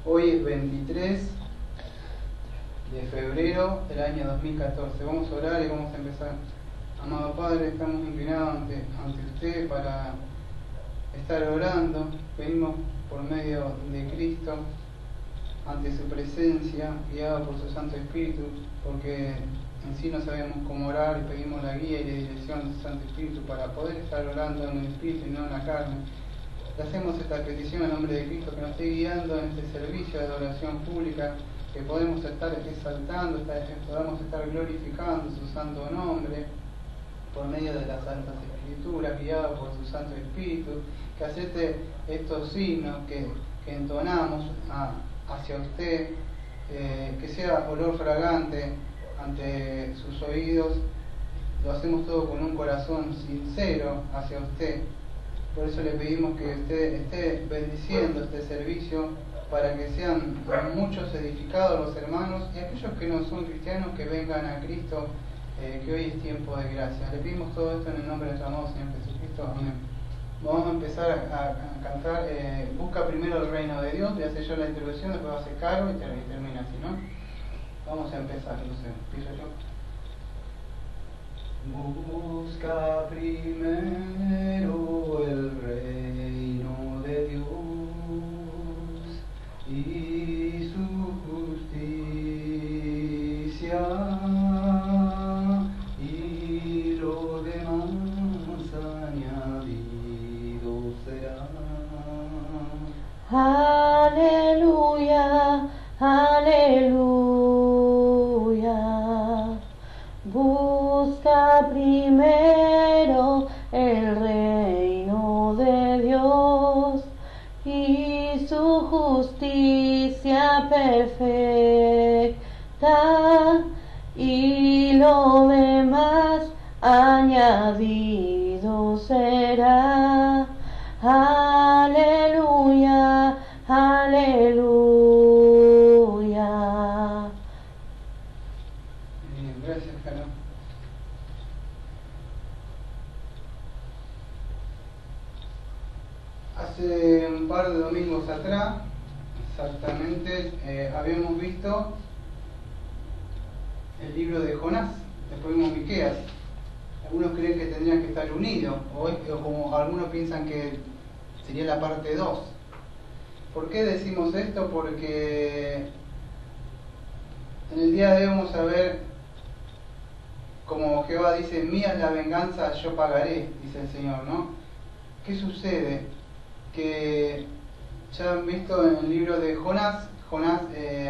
Hoy es 23 de febrero del año 2014. Vamos a orar y vamos a empezar. Amado Padre, estamos inclinados ante usted para estar orando. Venimos por medio de Cristo ante su presencia, guiado por su Santo Espíritu, porque en sí no sabemos cómo orar y pedimos la guía y la dirección de su Santo Espíritu para poder estar orando en el Espíritu y no en la carne. Le hacemos esta petición en nombre de Cristo, que nos esté guiando en este servicio de adoración pública, que podemos estar exaltando, podamos estar glorificando su santo nombre por medio de las Santas Escrituras, guiado por su Santo Espíritu, que acepte estos signos que entonamos hacia usted, que sea olor fragante ante sus oídos. Lo hacemos todo con un corazón sincero hacia usted. Por eso le pedimos que usted esté bendiciendo este servicio para que sean muchos edificados los hermanos y aquellos que no son cristianos que vengan a Cristo, que hoy es tiempo de gracia. Le pedimos todo esto en el nombre de nuestro amado Señor Jesucristo. Amén. Vamos a empezar a cantar Busca primero el reino de Dios. Le hace yo la introducción, después va a hacer Caro y termina así, ¿no? Vamos a empezar, no sé, empiezo yo. Busca primero el reino de Dios y su justicia, y lo demás añadido será. Aleluya, aleluya. Busca primero el reino de Dios y su justicia perfecta, y lo demás añadido será. Aleluya, aleluya. Gracias, Caro. Hace un par de domingos atrás, exactamente, habíamos visto el libro de Jonás, después vimos Miqueas. Algunos creen que tendrían que estar unidos, o como algunos piensan que sería la parte 2. ¿Por qué decimos esto? Porque en el día de hoy vamos a ver, como Jehová dice, mía es la venganza, yo pagaré, dice el Señor, ¿no? ¿Qué sucede? Que ya han visto en el libro de Jonás,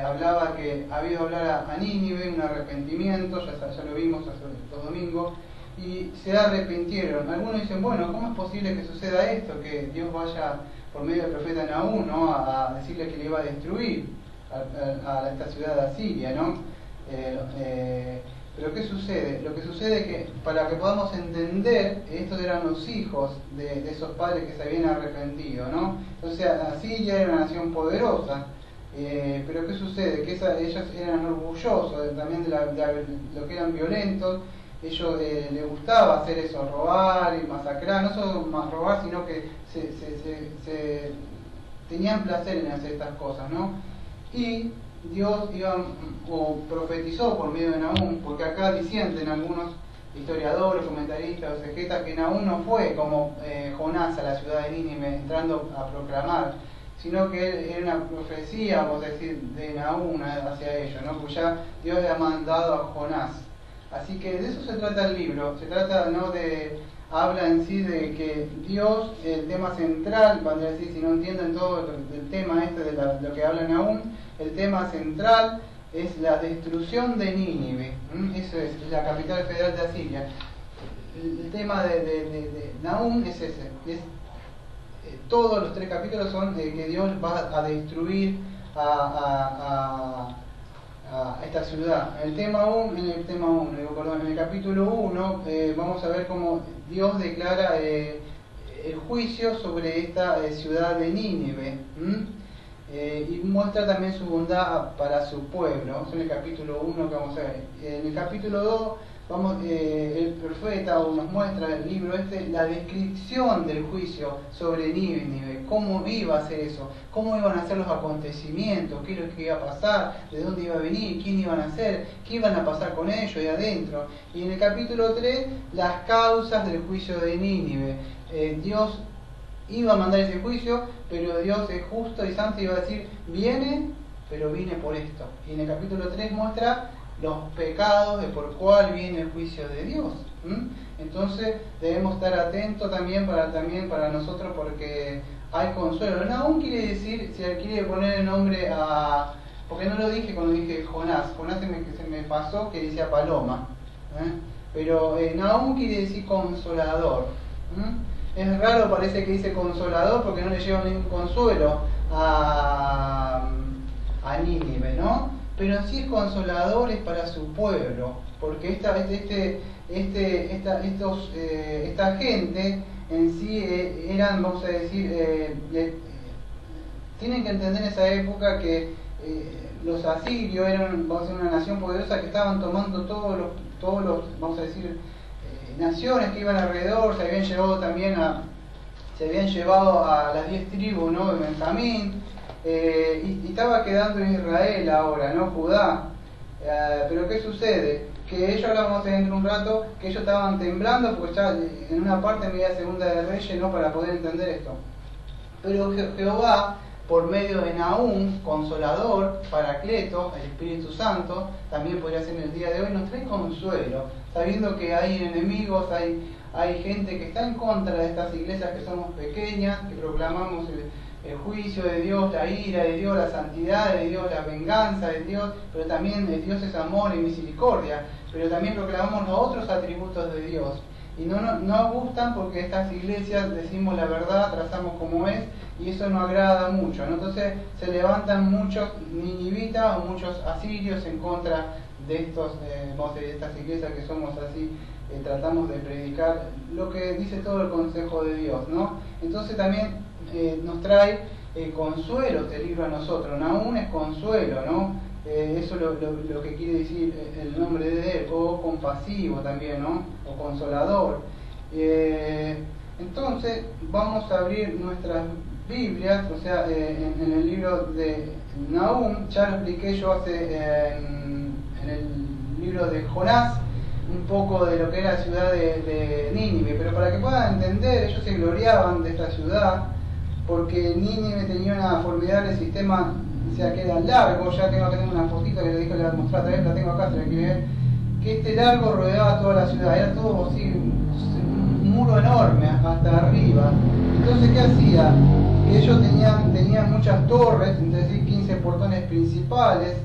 hablaba que había que hablar a Nínive, un arrepentimiento, ya lo vimos hace 2 domingos, y se arrepintieron. Algunos dicen, bueno, ¿cómo es posible que suceda esto? Que Dios vaya por medio del profeta Nahum, ¿no?, a decirle que le iba a destruir a esta ciudad de Asiria, ¿no? Pero ¿qué sucede? Lo que sucede es que, para que podamos entender, estos eran los hijos de esos padres que se habían arrepentido, ¿no? Entonces, Asiria era una nación poderosa, pero ¿qué sucede? Que ellos eran orgullosos también de lo que eran violentos. Ellos les gustaba hacer eso, robar y masacrar, no solo más robar, sino que se tenían placer en hacer estas cosas, ¿no? Y Dios profetizó por medio de Nahum, porque acá disienten algunos historiadores, comentaristas, exegetas, que Nahum no fue como Jonás a la ciudad de Nínive entrando a proclamar, sino que era una profecía, vamos a decir, de Nahum hacia ellos, ¿no? Pues ya Dios le ha mandado a Jonás. Así que de eso se trata el libro. Se trata, ¿no?, habla en sí de que Dios, el tema central, cuando decir, si no entienden todo el tema de lo que habla Nahum, el tema central es la destrucción de Nínive. Eso es la capital federal de Asiria. El tema de Nahum es ese. Todos los 3 capítulos son que Dios va a destruir a esta ciudad. En el capítulo 1 vamos a ver cómo Dios declara el juicio sobre esta ciudad de Nínive, y muestra también su bondad para su pueblo. Eso en el capítulo 1 que vamos a ver. En el capítulo 2 el profeta o nos muestra el libro la descripción del juicio sobre Nínive, cómo iba a ser eso, cómo iban a ser los acontecimientos, qué es lo que iba a pasar, de dónde iba a venir, quién iban a ser, qué iban a pasar con ellos ahí adentro. Y en el capítulo 3, las causas del juicio de Nínive. Dios iba a mandar ese juicio, pero Dios es justo y santo y iba a decir, viene, pero viene por esto. Y en el capítulo 3 muestra los pecados de por cuál viene el juicio de Dios. Entonces debemos estar atentos también para nosotros, porque hay consuelo. Nahum quiere decir, si él quiere poner el nombre a... Porque no lo dije cuando dije Jonás se me pasó que decía paloma, pero Nahum quiere decir consolador. Es raro, parece que dice consolador, porque no le lleva ningún consuelo a Nínive, ¿no? Pero en sí es consolador, es para su pueblo, porque esta gente en sí eran, vamos a decir, tienen que entender en esa época que los asirios eran, vamos a decir, una nación poderosa que estaban tomando todos los vamos a decir, naciones que iban alrededor. Se habían llevado a las 10 tribus, ¿no?, de Benjamín. Y estaba quedando en Israel ahora, ¿no?, Judá. Pero ¿qué sucede? Que ellos, ahora vamos a ver dentro de un rato, que ellos estaban temblando, porque ya en una parte media segunda de Reyes, ¿no?, para poder entender esto. Pero Jehová, por medio de Nahum, consolador, Paracleto, el Espíritu Santo, también podría ser en el día de hoy, nos trae consuelo, sabiendo que hay enemigos, hay gente que está en contra de estas iglesias que somos pequeñas, que proclamamos el juicio de Dios, la ira de Dios, la santidad de Dios, la venganza de Dios, pero también Dios es amor y misericordia, pero también proclamamos los otros atributos de Dios. Y no nos gustan porque estas iglesias decimos la verdad, trazamos como es, y eso no agrada mucho, ¿no? Entonces se levantan muchos ninivitas o muchos asirios en contra de estas iglesias que somos así, tratamos de predicar lo que dice todo el consejo de Dios, ¿no? Entonces también nos trae consuelo este libro a nosotros. Nahum es consuelo, ¿no? Eso es lo que quiere decir el nombre de él, o compasivo también, ¿no?, o consolador. Entonces vamos a abrir nuestras Biblias, o sea, en el libro de Nahum. Ya lo expliqué yo en el libro de Jonás, un poco de lo que era la ciudad de Nínive, pero para que puedan entender, ellos se gloriaban de esta ciudad, porque Nínive tenía una formidable sistema, o sea, que era largo. Ya tengo acá una fotito que le dije, le voy a mostrar otra vez, la tengo acá, se la quiere ver, que este largo rodeaba toda la ciudad, era todo así, un muro enorme hasta arriba. Entonces, ¿qué hacía? Que ellos tenían muchas torres, entre sí 15 portones principales,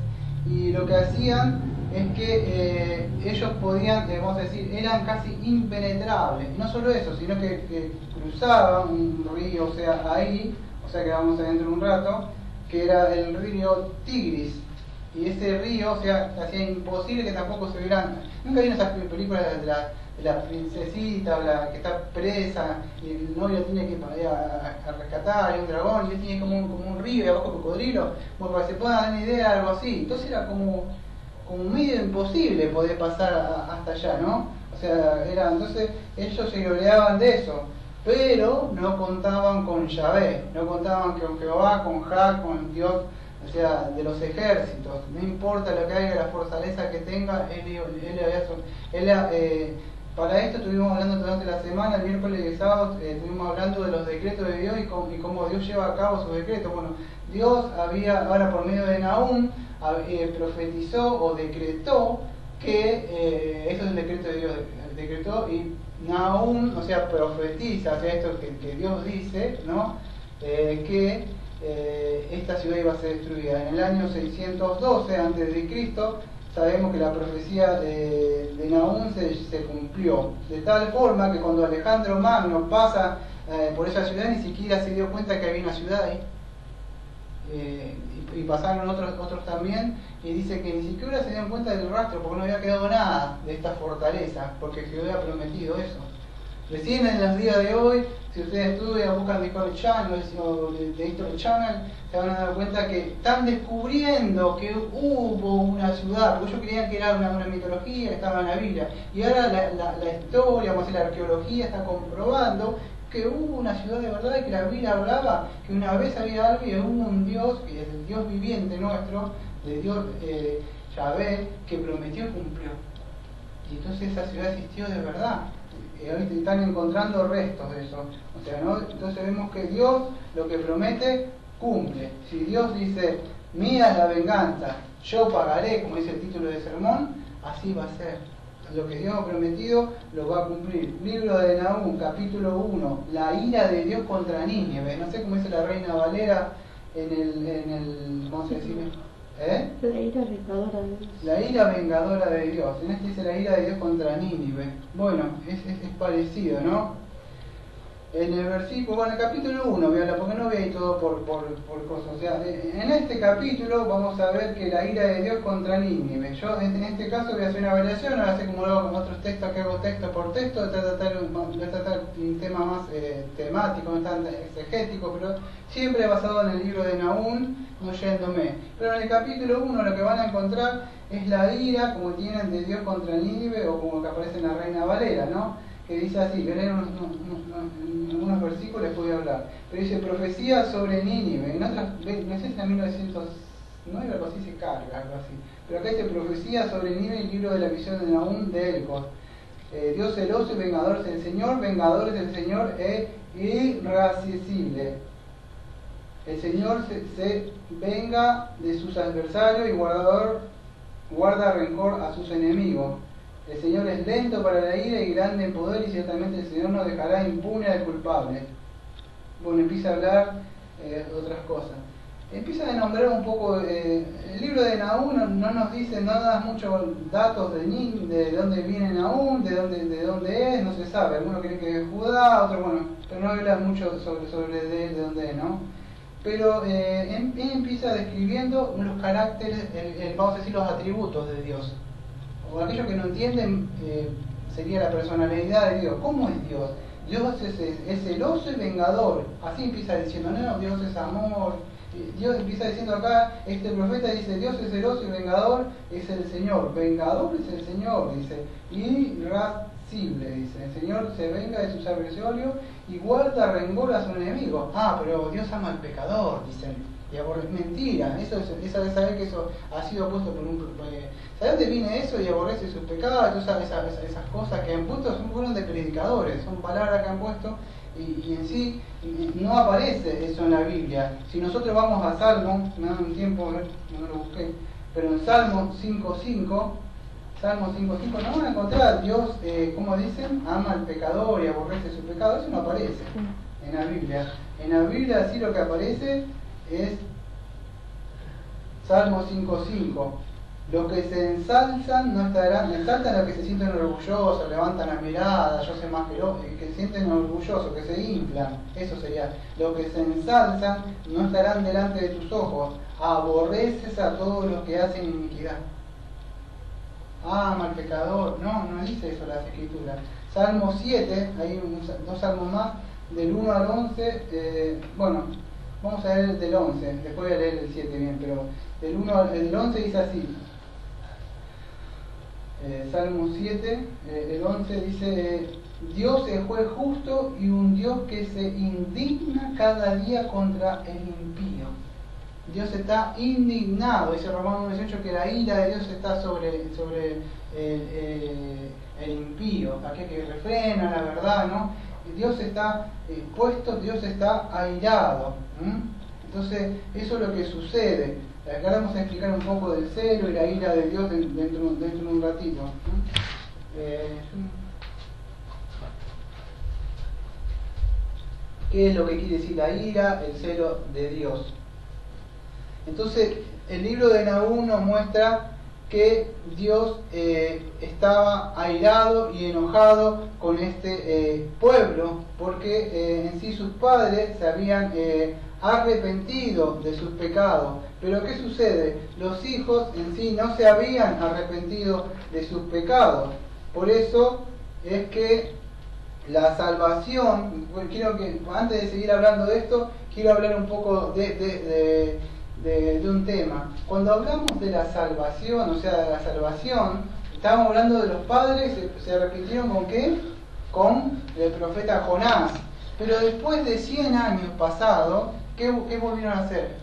y lo que hacían es que ellos podían, vamos a decir, eran casi impenetrables. Y no solo eso, sino que cruzaban un río, o sea, que vamos a ver dentro de un rato, que era el río Tigris. Y ese río, o sea, hacía imposible que tampoco se vieran. Nunca vieron esas películas de la princesita, o la que está presa, y el novio tiene que ir a rescatar, hay un dragón, y él tiene como un río y abajo cocodrilo. Bueno, para que se puedan dar una idea, algo así. Entonces era como medio imposible poder pasar hasta allá, ¿no? O sea, entonces ellos se gloriaban de eso, pero no contaban con Yahvé, no contaban con Jehová, con Jah, con Dios, o sea, de los ejércitos. No importa lo que haya, la fortaleza que tenga, para esto estuvimos hablando durante la semana, el miércoles y el sábado, estuvimos hablando de los decretos de Dios y cómo Dios lleva a cabo sus decretos. Bueno, Dios ahora por medio de Nahum, profetizó o decretó que, eso es el decreto de Dios, decretó, y Nahum, o sea, profetiza, o sea, esto que Dios dice, ¿no?, que esta ciudad iba a ser destruida. En el año 612 a.C., sabemos que la profecía de Nahum se cumplió, de tal forma que cuando Alejandro Magno pasa por esa ciudad, ni siquiera se dio cuenta que había una ciudad ahí. Y pasaron otros también, y dice que ni siquiera se dieron cuenta del rastro, porque no había quedado nada de esta fortaleza, porque Jehová había prometido eso. Recién en los días de hoy, si ustedes estudian, buscan Discovery Channel o de History Channel, se van a dar cuenta que están descubriendo que hubo una ciudad, porque ellos creían que era una mitología que estaba en la Biblia, y ahora la historia, vamos a decir, la arqueología está comprobando que hubo una ciudad de verdad y que la Biblia hablaba que una vez había algo y hubo un Dios, que es el Dios viviente nuestro, de Dios Yahvé, que prometió y cumplió. Y entonces esa ciudad existió de verdad. Hoy están encontrando restos de eso. O sea, ¿no? Entonces vemos que Dios lo que promete, cumple. Si Dios dice, mía es la venganza, yo pagaré, como dice el título del sermón, así va a ser. Lo que Dios ha prometido lo va a cumplir. Libro de Nahum, capítulo 1, la ira de Dios contra Nínive. No sé cómo dice la Reina Valera en el ¿cómo se dice? La ira vengadora de Dios. La ira vengadora de Dios. En este dice la ira de Dios contra Nínive. Bueno, es parecido, ¿no? En el versículo, bueno, en el capítulo 1, porque no voy a ir todo por cosas. O sea, en este capítulo vamos a ver que la ira de Dios contra Nínive. Yo en este caso voy a hacer una variación, no voy a hacer como lo hago con otros textos, que hago texto por texto, voy a tratar un tema más temático, no tan exegético, pero siempre basado en el libro de Nahum, no yéndome. Pero en el capítulo 1 lo que van a encontrar es la ira, como tienen, de Dios contra Nínive, o como que aparece en la Reina Valera, ¿no? Que dice así, que leen unos versículos les voy a hablar, pero dice profecía sobre Nínive, en otras, no sé si en 1909 algo así se carga, algo así, pero acá dice profecía sobre Nínive, el libro de la visión de Nahum de Elcos. Dios celoso y vengador es el Señor, vengador es el Señor e irascible. El Señor se venga de sus adversarios y guarda rencor a sus enemigos. El Señor es lento para la ira y grande en poder, y ciertamente el Señor no dejará impune al culpable. Bueno, empieza a hablar otras cosas. Empieza a nombrar un poco, el libro de Nahum no nos dice nada, muchos datos de dónde viene Nahum, de dónde es, no se sabe. Algunos creen que es Judá, otros, bueno, pero no habla mucho sobre de dónde es, ¿no? Pero empieza describiendo los caracteres, vamos a decir, los atributos de Dios. O aquellos que no entienden, sería la personalidad de Dios. ¿Cómo es Dios? Dios es celoso y vengador. Así empieza diciendo, no, Dios es amor. Dios empieza diciendo acá, este profeta dice, Dios es celoso y vengador, es el Señor. Vengador es el Señor, dice. Irascible, dice. El Señor se venga de sus adversarios y guarda rencor a sus enemigos. Ah, pero Dios ama al pecador, dicen. Y aborrece, mentira, eso es saber que eso ha sido puesto por un... ¿Sabes dónde viene eso? Y aborrece sus pecados, esas cosas que han puesto fueron de predicadores, son palabras que han puesto y en sí no aparece eso en la Biblia. Si nosotros vamos a Salmo, me da un tiempo, no lo busqué, pero en Salmo 5.5 no van a encontrar Dios, como dicen, ama al pecador y aborrece su pecado, eso no aparece en la Biblia. En la Biblia sí lo que aparece es Salmo 5.5. Los que se ensalzan no estarán, exaltan a los que se sienten orgullosos, levantan la mirada, yo sé más que se sienten orgullosos, que se inflan, eso sería. Los que se ensalzan no estarán delante de tus ojos, aborreces a todos los que hacen iniquidad. Ama al pecador, no dice eso las escrituras. Salmo 7, hay dos salmos más, del 1 al 11, bueno, vamos a leer del 11, después voy a leer el 7 bien, pero el 11 dice así. Salmo 7, el 11 dice, Dios es juez justo y un Dios que se indigna cada día contra el impío. Dios está indignado, dice Romanos 18 que la ira de Dios está sobre el impío, aquel que refrena la verdad, ¿no? Dios está puesto, Dios está airado. Entonces, eso es lo que sucede. Acá vamos a explicar un poco del celo y la ira de Dios dentro de un ratito. ¿Qué es lo que quiere decir la ira? El celo de Dios. Entonces, el libro de Nahum nos muestra que Dios estaba airado y enojado con este pueblo, porque en sí sus padres se habían arrepentido de sus pecados. Pero ¿qué sucede? Los hijos en sí no se habían arrepentido de sus pecados. Por eso es que la salvación, quiero que, antes de seguir hablando de esto, quiero hablar un poco de un tema. Cuando hablamos de la salvación, o sea, de la salvación, estábamos hablando de los padres, se repitieron ¿con qué? Con el profeta Jonás. Pero después de 100 años pasados, ¿qué volvieron a hacer?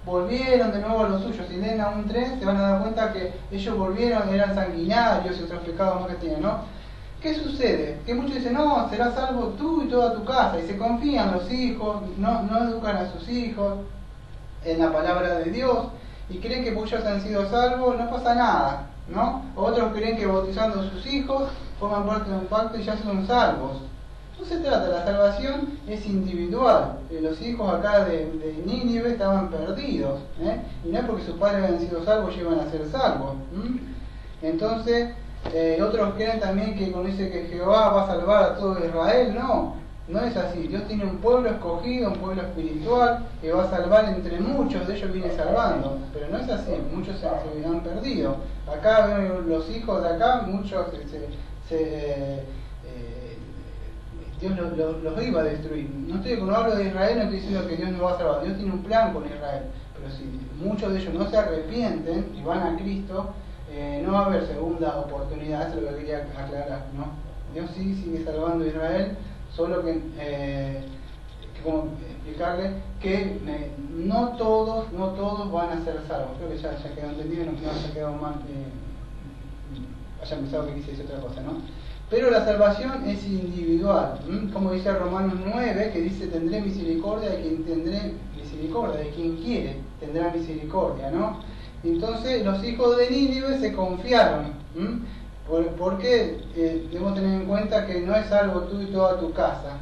Volvieron de nuevo a los suyos. Si leen a un 3, se van a dar cuenta que ellos volvieron, eran sanguinarios y otros pecados más que tenían, ¿no? ¿Qué sucede? Que muchos dicen, no, serás salvo tú y toda tu casa, y se confían los hijos, no educan a sus hijos en la palabra de Dios, y creen que porque ellos han sido salvos, no pasa nada, ¿no? Otros creen que bautizando a sus hijos forman parte de un pacto y ya son salvos. No se trata, la salvación es individual. Los hijos acá de Nínive estaban perdidos, y no es porque sus padres habían sido salvos y iban a ser salvos. Entonces, otros creen también que cuando dice que Jehová va a salvar a todo Israel, no es así. Dios tiene un pueblo escogido, un pueblo espiritual que va a salvar, entre muchos de ellos viene salvando, pero no es así, muchos se han perdido. Acá ven los hijos de acá, muchos Dios los iba a destruir. Cuando hablo de Israel no estoy diciendo que Dios no va a salvar, Dios tiene un plan con Israel, pero si muchos de ellos no se arrepienten y van a Cristo, no va a haber segunda oportunidad. Eso es lo que quería aclarar, ¿no? Dios sí sigue salvando a Israel, solo que como explicarle que no todos van a ser salvos. Creo que ya quedó entendido, no haya quedado mal, haya pensado que quise decir otra cosa, ¿no? Pero la salvación es individual, como dice Romanos 9, que dice, tendré misericordia de quien tendré misericordia, de quien quiere tendrá misericordia, ¿no? Entonces los hijos de Nínive se confiaron, porque debemos tener en cuenta que no es salvo tú y toda tu casa,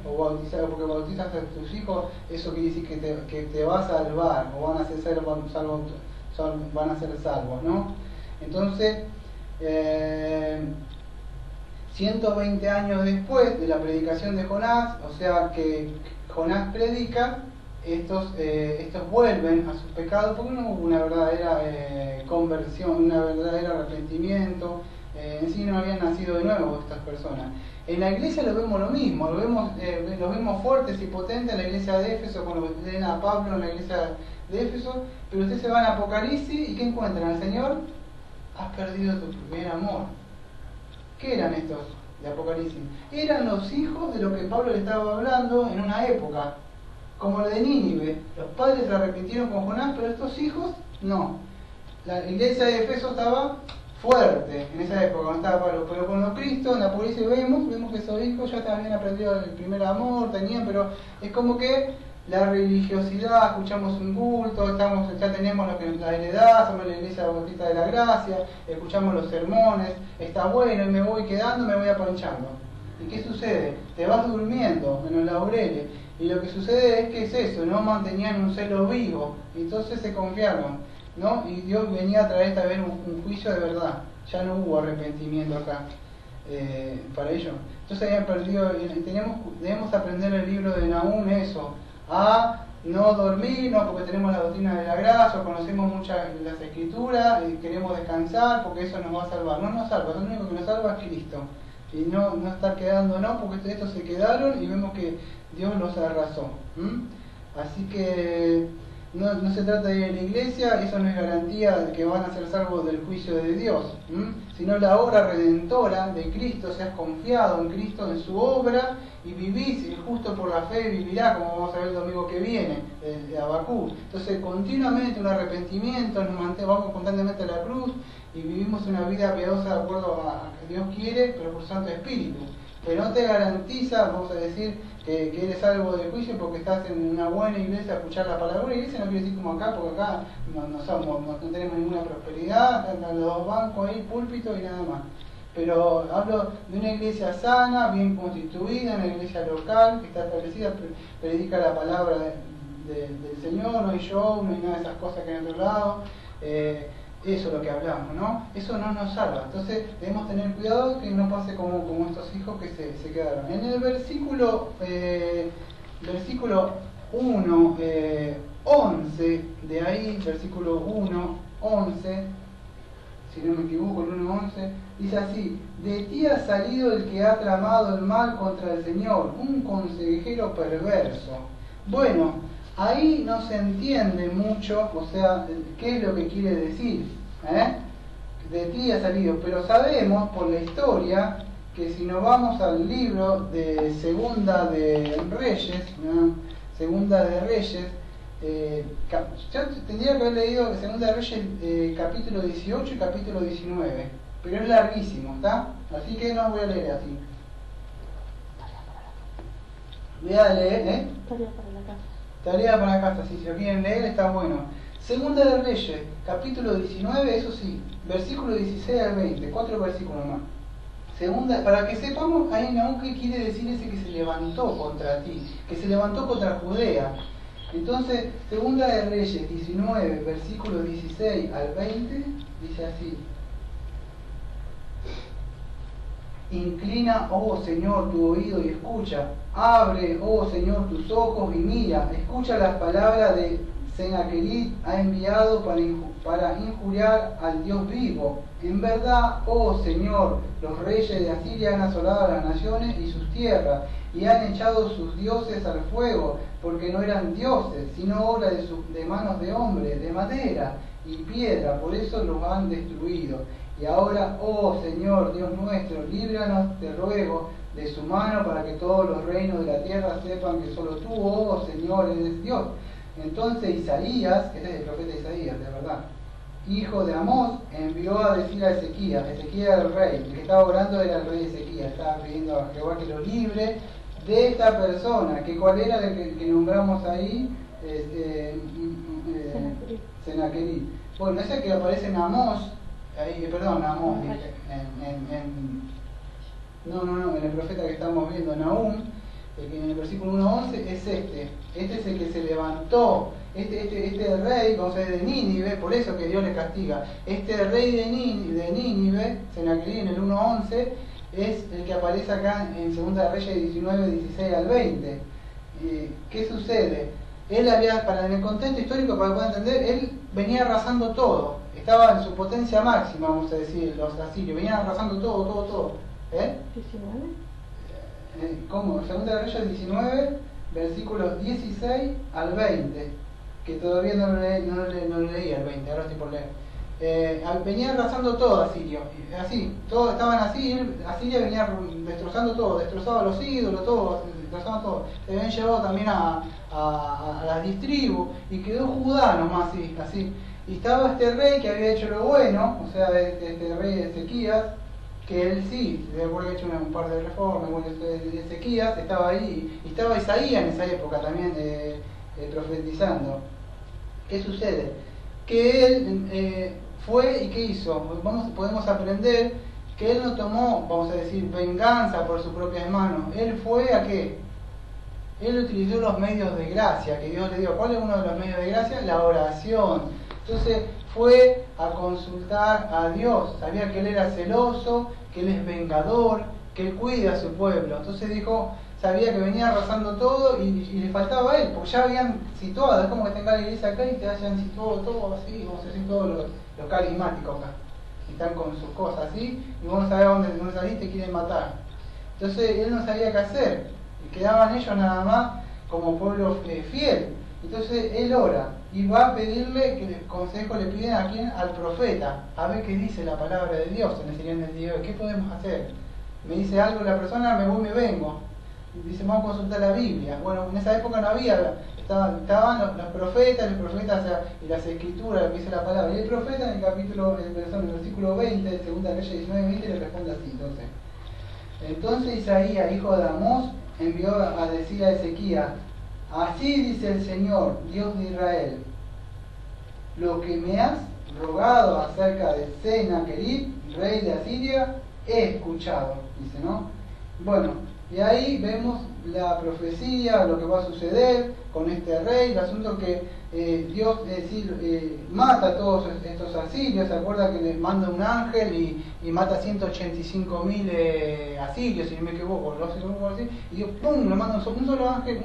o bautizar, porque bautizas a tus hijos, eso quiere decir que te va a salvar, o van a ser salvos, ¿no? Entonces, 120 años después de la predicación de Jonás, o sea que Jonás predica, estos vuelven a sus pecados porque no hubo una verdadera conversión, una verdadera arrepentimiento, en sí no habían nacido de nuevo estas personas. En la iglesia lo vemos lo mismo, los vemos fuertes y potentes en la iglesia de Éfeso, cuando leen a Pablo en la iglesia de Éfeso, pero ustedes se van a Apocalipsis y ¿qué encuentran? Al Señor, has perdido tu primer amor. ¿Qué eran estos de Apocalipsis? Eran los hijos de lo que Pablo le estaba hablando en una época, como la de Nínive. Los padres se arrepintieron con Jonás, pero estos hijos no. La iglesia de Efeso estaba fuerte en esa época, cuando estaba Pablo, pero cuando Cristo en la Apocalipsis vemos que esos hijos ya habían aprendido el primer amor, pero es como que la religiosidad, escuchamos un culto, ya tenemos lo que la heredad, somos la iglesia bautista de la gracia, escuchamos los sermones, está bueno y me voy quedando, me voy apanchando. ¿Y qué sucede? Te vas durmiendo en los laureles, y lo que sucede es que es eso, no mantenían un celo vivo, y entonces se confiaron, ¿no? Y Dios venía a traer esta vez un juicio de verdad, ya no hubo arrepentimiento acá para ellos. Entonces habían perdido, debemos aprender el libro de Nahum eso, a no dormirnos porque tenemos la doctrina de la gracia, o conocemos muchas las escrituras y queremos descansar porque eso nos va a salvar. No nos salva, lo único que nos salva es Cristo. Y no estar quedándonos porque estos se quedaron y vemos que Dios los arrasó. Así que no se trata de ir a la iglesia, eso no es garantía de que van a ser salvos del juicio de Dios, sino la obra redentora de Cristo. Seas confiado en Cristo, en su obra, y vivís, el justo por la fe vivirá, como vamos a ver el domingo que viene, de Habacuc. Entonces continuamente un arrepentimiento, vamos constantemente a la cruz y vivimos una vida piadosa de acuerdo a que Dios quiere, pero por Santo Espíritu. Pero no te garantiza, vamos a decir, que eres salvo del juicio porque estás en una buena iglesia a escuchar la palabra. Una iglesia no quiere decir como acá, porque acá no tenemos ninguna prosperidad, están los bancos ahí, púlpito y nada más. Pero hablo de una iglesia sana, bien constituida, una iglesia local que está establecida, predica la palabra del Señor, no hay show, no hay nada de esas cosas que hay en otro lado. Eso es lo que hablamos, ¿no? Eso no nos salva. Entonces debemos tener cuidado que no pase como estos hijos que se quedaron. En el versículo 1, 11, de ahí, versículo 1, 11, si no me equivoco, el 1, 11, dice así: de ti ha salido el que ha tramado el mal contra el Señor, un consejero perverso. Bueno, ahí no se entiende mucho, o sea, qué es lo que quiere decir, de ti ha salido, pero sabemos por la historia que si nos vamos al libro de Segunda de Reyes, Segunda de Reyes, yo tendría que haber leído Segunda de Reyes capítulo 18 y capítulo 19, pero es larguísimo, ¿está? Así que no voy a leer así. Voy a leer, Tarea para la casa. Tarea para la casa, si lo quieren leer está bueno. Segunda de Reyes, capítulo 19, eso sí, versículo 16 al 20, 4 versículos más. Segunda, para que sepamos ahí Nahum qué quiere decir ese que se levantó contra ti, que se levantó contra Judea. Entonces, Segunda de Reyes 19, versículo 16 al 20, dice así: inclina, oh Señor, tu oído y escucha. Abre, oh Señor, tus ojos y mira. Escucha las palabras de Sennacherib ha enviado para injuriar al Dios vivo. En verdad, oh Señor, los reyes de Asiria han asolado a las naciones y sus tierras, y han echado sus dioses al fuego, porque no eran dioses, sino obra de manos de hombres, de madera y piedra, por eso los han destruido. Y ahora, oh Señor, Dios nuestro, líbranos, te ruego, de su mano, para que todos los reinos de la tierra sepan que solo tú, oh Señor, eres Dios. Entonces Isaías, este es el profeta Isaías, de verdad, hijo de Amós, envió a decir a Ezequías era el rey, el que estaba orando era el rey Ezequías, estaba pidiendo a Jehová que lo libre de esta persona, que cuál era el que nombramos ahí, Sennacherib. Bueno, ese que aparece en Amós, ahí, perdón, Amós, en el profeta que estamos viendo, Nahum, que en el versículo 1:11 es este es el que se levantó, este rey, vamos a ver, de Nínive, por eso que Dios le castiga. Este rey de Nínive, Sennacherib, en el 1:11, es el que aparece acá en Segunda de Reyes 19, 16 al 20. ¿Qué sucede? Él había, en el contexto histórico, para que puedan entender, él venía arrasando todo, estaba en su potencia máxima, vamos a decir, los asirios, venían arrasando todo. ¿19? ¿Cómo? Segunda de Reyes 19, versículos 16 al 20, que todavía no lo leí el 20, ahora estoy por leer. Venía arrasando todo Asirio, así, todos estaban así, Asiria venía destrozando todo, destrozaba los ídolos, destrozaban todo. Se habían llevado también a las 10 tribus, y quedó Judá nomás así. Y estaba este rey que había hecho lo bueno, o sea, este rey Ezequías, que él sí, después había hecho un par de reformas, Ezequías estaba ahí, y estaba Isaías en esa época también profetizando. ¿Qué sucede? Que él fue y ¿qué hizo? Podemos aprender que él no tomó, vamos a decir, venganza por sus propias manos. Él fue a ¿qué? Él utilizó los medios de gracia que Dios le dio. ¿Cuál es uno de los medios de gracia? La oración. Entonces fue a consultar a Dios, sabía que Él era celoso, que Él es vengador, que Él cuida a su pueblo. Entonces dijo, sabía que venía arrasando todo y le faltaba a Él, porque ya habían situado, es como que tenga la iglesia acá y te hayan situado todo así, vamos a decir, todos los carismáticos acá, y están con sus cosas así, y vos no sabés dónde saliste y quieren matar. Entonces Él no sabía qué hacer, y quedaban ellos nada más como pueblo fiel. Entonces Él ora y va a pedirle que el consejo le piden a quién, al profeta, a ver qué dice la palabra de Dios en el día de hoy. ¿Qué podemos hacer? Me dice algo la persona, me voy, me vengo. Dice, vamos a consultar la Biblia. Bueno, en esa época no había, estaban los profetas y las escrituras, lo que dice la palabra. Y el profeta en el versículo 20 de 2 Reyes 19:20 le responde así. Entonces Isaías, hijo de Amós, envió a decir a Ezequías: así dice el Señor, Dios de Israel, lo que me has rogado acerca de Sennacherib, rey de Asiria, he escuchado, dice, ¿no? Bueno, y ahí vemos la profecía, lo que va a suceder con este rey, el asunto que Dios, mata a todos estos asirios. Se acuerda que le manda un ángel y mata 185.000 asirios, si no me equivoco, y Dios, ¡pum!, le manda un solo ángel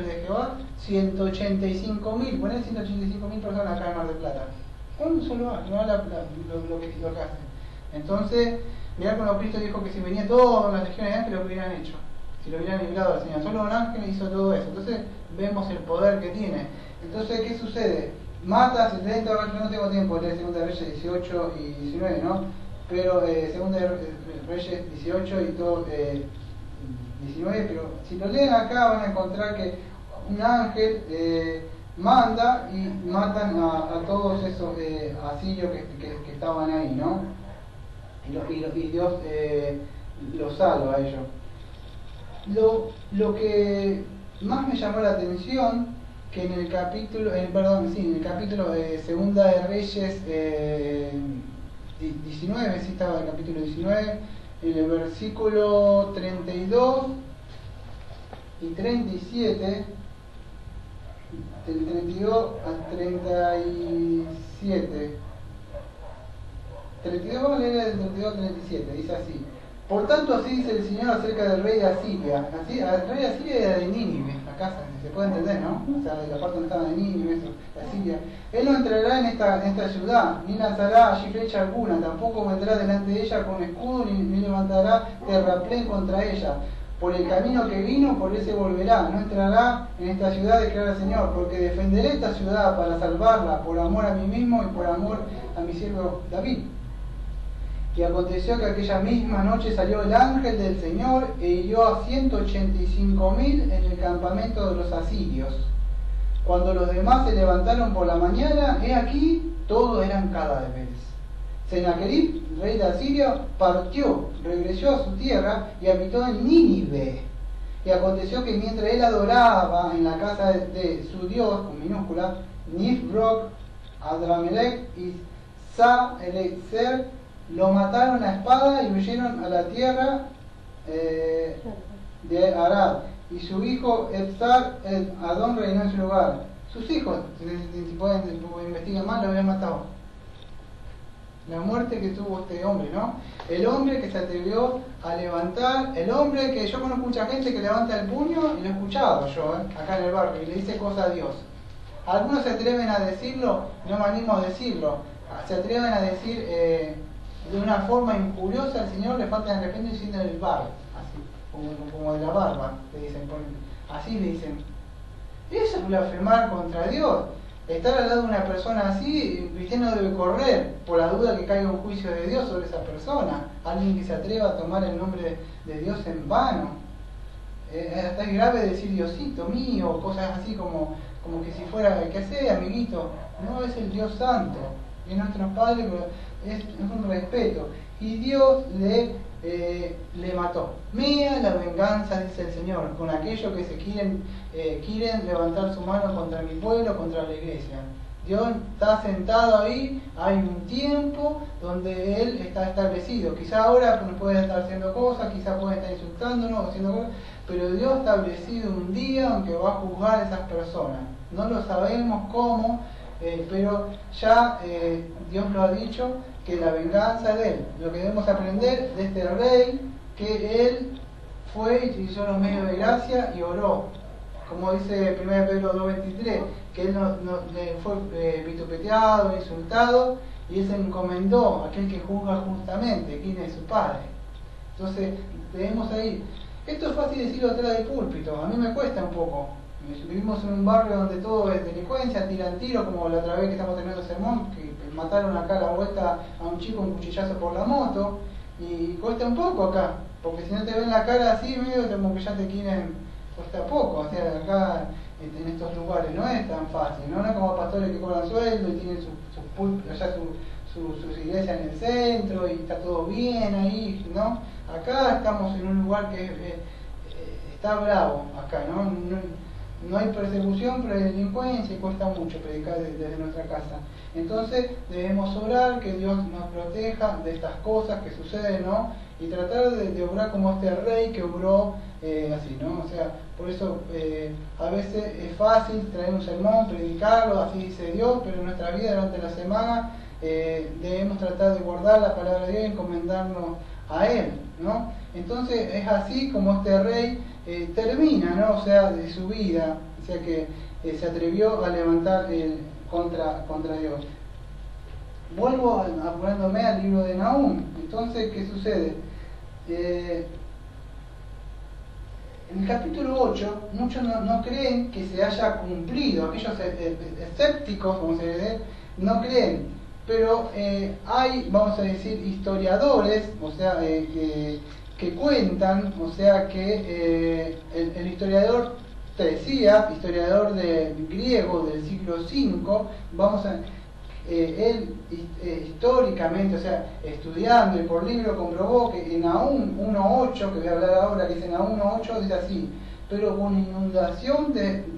de Jehová, 185.000, poner 185.000 personas acá en Mar del Plata. con un solo ángel, no lo que hace. Entonces, mirá cuando Cristo dijo que si venía todas las legiones de ángeles lo hubieran hecho, si lo hubieran librado al Señor. Solo un ángel hizo todo eso. Entonces vemos el poder que tiene. Entonces, ¿qué sucede? Mata, se yo no tengo tiempo de leer Segunda de Reyes 18 y 19, ¿no? Pero Segunda de Reyes 18 y todo 19, pero si lo leen acá van a encontrar que un ángel manda y matan a todos esos asirios que estaban ahí, ¿no? Y Dios los salva a ellos. Lo que más me llamó la atención, que en el capítulo, en el capítulo de Segunda de Reyes 19, sí estaba el capítulo 19, en el versículo 32 y 37, del 32 al 37. 32, vamos a leer el 32 al 37, dice así: por tanto, así dice el Señor acerca del rey de Asiria. Así, el rey de Asiria era de Nínive, acá se puede entender, ¿no? O sea, de la parte donde estaba de Nínive, eso, de Asiria. Él no entrará en esta ciudad, ni lanzará allí flecha alguna, tampoco vendrá delante de ella con escudo, ni levantará terraplén contra ella. Por el camino que vino, por él se volverá. No entrará en esta ciudad, declara el Señor, porque defenderé esta ciudad para salvarla, por amor a mí mismo y por amor a mi siervo David. Y aconteció que aquella misma noche salió el ángel del Señor e hirió a 185.000 en el campamento de los asirios. Cuando los demás se levantaron por la mañana, he aquí, todos eran cadáveres. Sennacherib, rey de Asiria, partió, regresó a su tierra y habitó en Nínive. Y aconteció que mientras él adoraba en la casa de su Dios, con minúscula, Nisroch, Adramelech y Sa-Elezer, lo mataron a espada y huyeron a la tierra de Arad. Y su hijo Ebsar Adón reinó en su lugar. Sus hijos, si pueden investigar más, lo habían matado. La muerte que tuvo este hombre, ¿no? El hombre que se atrevió a levantar, el hombre que yo conozco mucha gente que levanta el puño, y lo he escuchado yo, acá en el barrio, y le dice cosas a Dios. Algunos se atreven a decirlo, no me animo a decirlo, se atreven a decir de una forma injuriosa al Señor, le falta de repente diciendo el bar, así, como de la barba, le dicen, así le dicen. Eso es blasfemar contra Dios. Estar al lado de una persona así, el cristiano debe correr por la duda que caiga un juicio de Dios sobre esa persona. Alguien que se atreva a tomar el nombre de Dios en vano. Hasta es grave decir Diosito mío, cosas así como que si fuera, ¿qué hace, amiguito? No, es el Dios Santo, es nuestro Padre, pero es un respeto. Y Dios le mató. Mía la venganza, dice el Señor, con aquellos que se quieren levantar su mano contra mi pueblo, contra la iglesia. Dios está sentado ahí, hay un tiempo donde Él está establecido. Quizá ahora puede estar haciendo cosas, quizá puede estar insultándonos, haciendo cosas, pero Dios ha establecido un día en que va a juzgar a esas personas. No lo sabemos cómo, pero ya Dios lo ha dicho, que la venganza de Él. Lo que debemos aprender de este rey, que Él fue y utilizó los medios de gracia y oró. Como dice 1 Pedro 2.23, que Él no fue vituperado, insultado, y Él se encomendó a aquel que juzga justamente, quien es su Padre. Entonces, debemos ahí. Esto es fácil decirlo atrás del púlpito, a mí me cuesta un poco. Vivimos en un barrio donde todo es delincuencia, tiran tiro, como la otra vez que estamos teniendo el sermón, que mataron acá a la vuelta a un chico un cuchillazo por la moto, y cuesta un poco acá, porque si no te ven la cara así, medio como que ya te quieren, cuesta poco, o sea, acá en estos lugares no es tan fácil, no es como pastores que cobran sueldo y tienen sus iglesias en el centro y está todo bien ahí, ¿no? Acá estamos en un lugar que está bravo, acá, no hay persecución, pero hay delincuencia y cuesta mucho predicar desde nuestra casa. Entonces debemos orar que Dios nos proteja de estas cosas que suceden, ¿no? Y tratar de obrar como este rey que obró así, ¿no? O sea, por eso a veces es fácil traer un sermón, predicarlo, así dice Dios, pero en nuestra vida durante la semana debemos tratar de guardar la palabra de Dios y encomendarnos a Él, ¿no? Entonces es así como este rey termina, ¿no? O sea, de su vida, o sea que se atrevió a levantar contra Dios. vuelvo apurándome al libro de Nahum. Entonces, ¿qué sucede? En el capítulo 8, muchos no creen que se haya cumplido. Aquellos escépticos, vamos a decir, no creen. Pero hay, vamos a decir, historiadores, o sea, que cuentan, o sea, que el historiador Tresías, historiador griego del siglo V, él históricamente, o sea, estudiando y por libro comprobó que en Nahum 1.8, que voy a hablar ahora, que dice Nahum 1.8, dice así: pero con inundación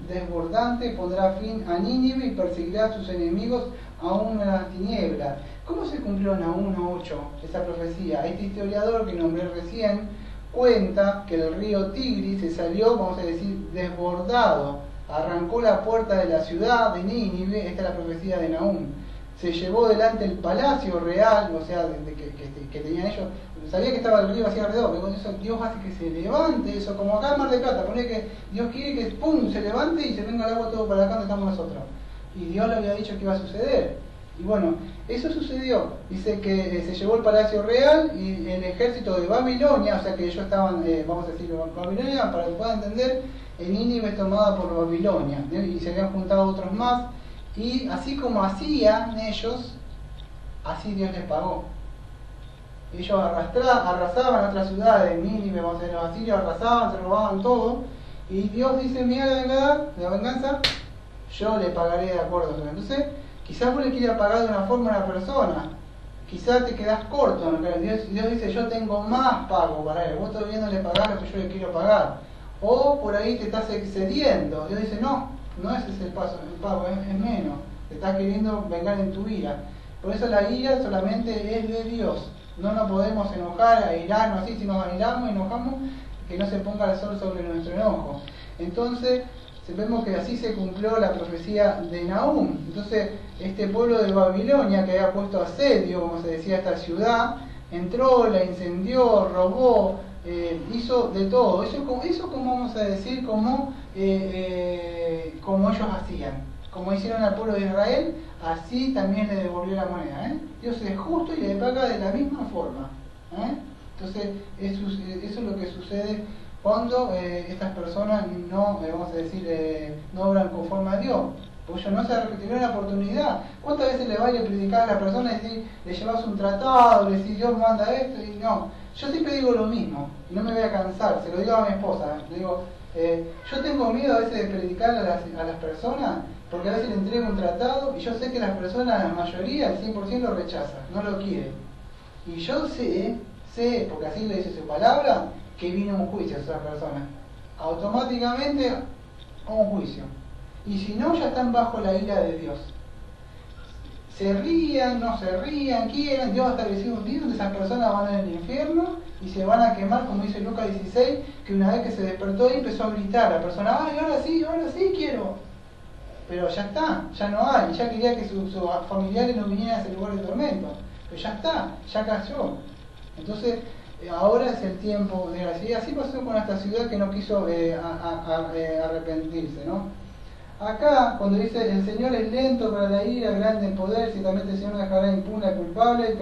desbordante pondrá fin a Nínive y perseguirá a sus enemigos aún en las tinieblas. ¿Cómo se cumplió en Nahum 1.8 esa profecía? Este historiador que nombré recién cuenta que el río Tigris se salió, vamos a decir, desbordado, arrancó la puerta de la ciudad de Nínive. Esta es la profecía de Nahum. Se llevó delante el palacio real, o sea, que tenían ellos. Sabía que estaba el río así alrededor, pero con eso Dios hace que se levante eso, como acá en Mar del Plata, pone que Dios quiere que ¡pum!, se levante y se venga el agua todo para acá donde estamos nosotros. Y Dios le había dicho que iba a suceder. Y bueno, eso sucedió. Dice que se llevó el palacio real y el ejército de Babilonia, o sea que ellos estaban, vamos a decir, Babilonia, para que puedan entender, Nínive es tomada por Babilonia, y se habían juntado otros más, y así como hacían ellos, así Dios les pagó. Ellos arrasaban otras ciudades, Nínive, vamos a decir, los asirios arrasaban, se robaban todo, y Dios dice: mira la venganza, yo le pagaré de acuerdo. Entonces, quizás vos le quieras pagar de una forma a una persona, quizás te quedás corto, ¿no? Dios dice: yo tengo más pago para él, vos todavía no le pagás lo que yo le quiero pagar. O por ahí te estás excediendo. Dios dice: no ese es el pago, es menos, te estás queriendo vengar en tu ira. Por eso la ira solamente es de Dios. No nos podemos enojar, airarnos así. Si nos airamos, enojamos, que no se ponga el sol sobre nuestro enojo. Entonces, vemos que así se cumplió la profecía de Nahum. Entonces, este pueblo de Babilonia, que había puesto asedio, como se decía, a esta ciudad, entró, la incendió, robó, hizo de todo. Eso como vamos a decir, como ellos hacían. Como hicieron al pueblo de Israel, así también le devolvió la moneda. Dios es justo y le paga de la misma forma. Entonces, eso es lo que sucede cuando estas personas no, vamos a decir, no obran conforme a Dios. Porque ellos no se tuvieron la oportunidad. ¿Cuántas veces le vaya a predicar a la persona y decir, le llevas un tratado, le decís Dios manda esto? Y no, yo siempre digo lo mismo y no me voy a cansar, se lo digo a mi esposa. Le digo, yo tengo miedo a veces de predicar a las personas, porque a veces le entrego un tratado y yo sé que las personas, la mayoría, el 100% lo rechaza, no lo quiere. Y yo sé, porque así le dice su palabra, que viene un juicio a esa persona. Automáticamente un juicio. Y si no, ya están bajo la ira de Dios. Se rían, no se rían, quieran, Dios ha establecido un día donde esas personas van al infierno y se van a quemar, como dice Lucas 16, que una vez que se despertó y empezó a gritar, la persona: ¡ay, ahora sí quiero! Pero ya está, ya no hay, ya quería que sus familiares no vinieran a ese lugar de tormento. Pero ya está, ya cayó. Entonces, ahora es el tiempo de gracia. Y así pasó con esta ciudad que no quiso arrepentirse, ¿no? Acá, cuando dice: el Señor es lento para la ira, grande en poder, ciertamente el Señor no dejará impune al culpable,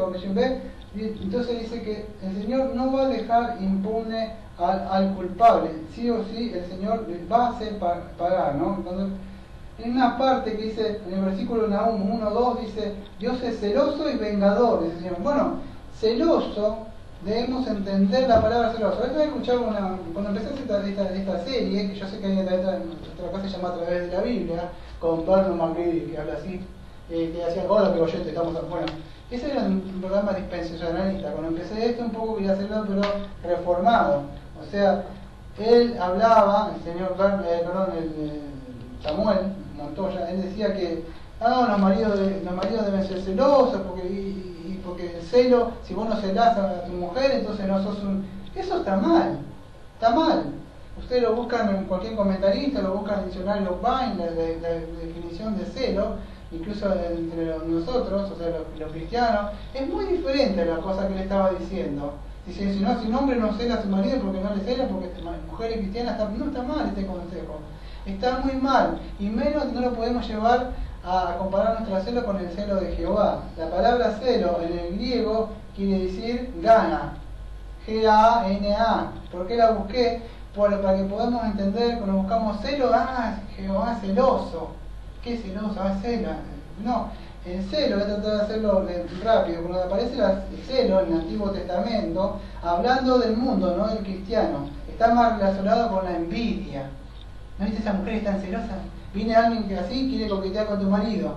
entonces dice que el Señor no va a dejar impune al culpable. Sí o sí, el Señor va a hacer pagar, ¿no? Entonces, en una parte que dice, en el versículo Nahum 1.2, dice: Dios es celoso y vengador, dice el Señor. Bueno, celoso, debemos entender la palabra celoso. Esto he escuchado cuando empecé esta serie, que yo sé que hay otra cosa se llama A través de la Biblia, con Pablo Macri, que habla así, que hacía: hola, que oyente, estamos... Bueno, ese era un programa dispensacionalista. Cuando empecé esto, un poco quería hacerlo, pero reformado. O sea, él hablaba, el señor, Samuel Montoya, él decía que los maridos deben ser celosos, porque el celo, si vos no celás a tu mujer, entonces no sos un... Eso está mal. Ustedes lo buscan en cualquier comentarista, lo buscan en el diccionario Vine, la definición de celo, incluso entre nosotros, o sea, los cristianos, es muy diferente a la cosa que le estaba diciendo. Dice: si un hombre no cela a su marido porque no le cela, porque mujeres cristianas, no está mal este consejo. Está muy mal, y menos no lo podemos llevar a comparar nuestro celo con el celo de Jehová. La palabra celo en el griego quiere decir gana, G-A-N-A. ¿Por qué la busqué? Para que podamos entender, cuando buscamos celo, Jehová celoso. ¿Qué celoso? Celo. No, el celo, voy a tratar de hacerlo rápido. Cuando aparece el celo en el Antiguo Testamento, hablando del mundo, no del cristiano, está más relacionado con la envidia. ¿No viste esa mujer tan celosa? Viene alguien que así quiere coquetear con tu marido.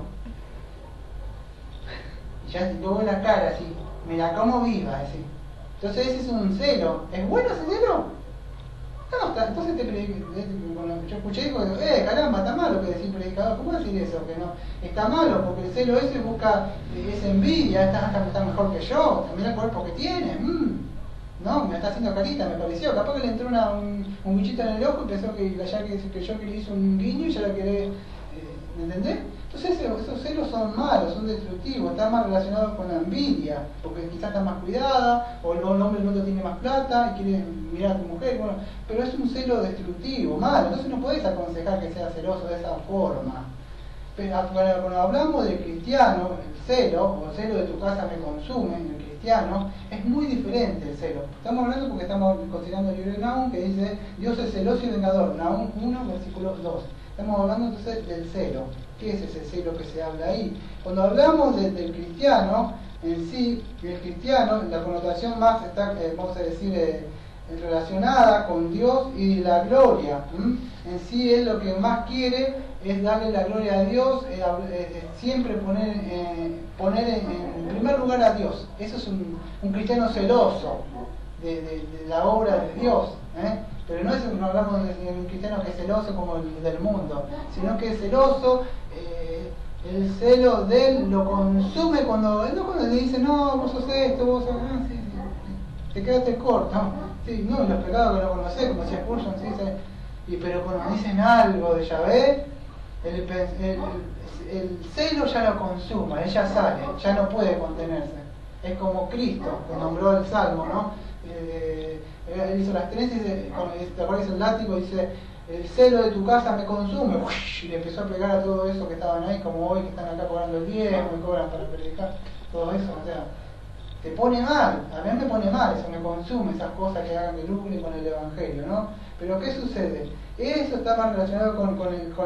Y ya luego la cara así, me la como viva, así. Entonces ese es un celo. ¿Es bueno ese celo? No, entonces yo escuché y digo, caramba, está malo que decir predicador. ¿Cómo decir eso? Que no, está malo, porque el celo ese busca esa envidia, está mejor que yo, mira el cuerpo que tiene. No, me está haciendo carita, me pareció. Capaz que le entró un bichito en el ojo y pensó que yo que le hizo un guiño y ya la quedé. ¿Me entendés? Entonces esos celos son malos, son destructivos, están más relacionados con la envidia, porque quizás está más cuidada, o el hombre del mundo tiene más plata y quiere mirar a tu mujer, bueno, pero es un celo destructivo, malo, entonces no podés aconsejar que sea celoso de esa forma. Pero cuando hablamos del cristiano, el celo, o el celo de tu casa me consume, en el cristiano, es muy diferente el celo. Estamos hablando porque estamos considerando el libro de Nahum, que dice, Dios es celoso y vengador, Nahum 1, versículo 2. Estamos hablando entonces del celo. ¿Qué es ese celo que se habla ahí? Cuando hablamos del cristiano, en sí, el cristiano, la connotación más está, vamos a decir, relacionada con Dios y la gloria. En sí, él lo que más quiere es darle la gloria a Dios, siempre poner en primer lugar a Dios. Eso es un cristiano celoso de la obra de Dios. Pero no hablamos de un cristiano que es celoso como el del mundo, sino que es celoso, el celo de él lo consume cuando le dice, no, vos sos esto, vos sos... sí, te quedaste corto. Sí, no, los pecados que no conocés, como decía Spurgeon, sí, pero cuando dicen algo de Yahvé, el celo ya lo consuma, ella sale, ya no puede contenerse. Es como Cristo, que nombró el Salmo, ¿no? Él hizo las trencias, te acuerdas el látigo, dice, el celo de tu casa me consume, y le empezó a pegar a todo eso que estaban ahí, como hoy que están acá cobrando el diezmo y cobran para predicar, todo eso, o sea, te pone mal, a mí me pone mal, eso me consume, esas cosas que hagan que lucre con el Evangelio, ¿no? Pero ¿qué sucede? Eso está más relacionado con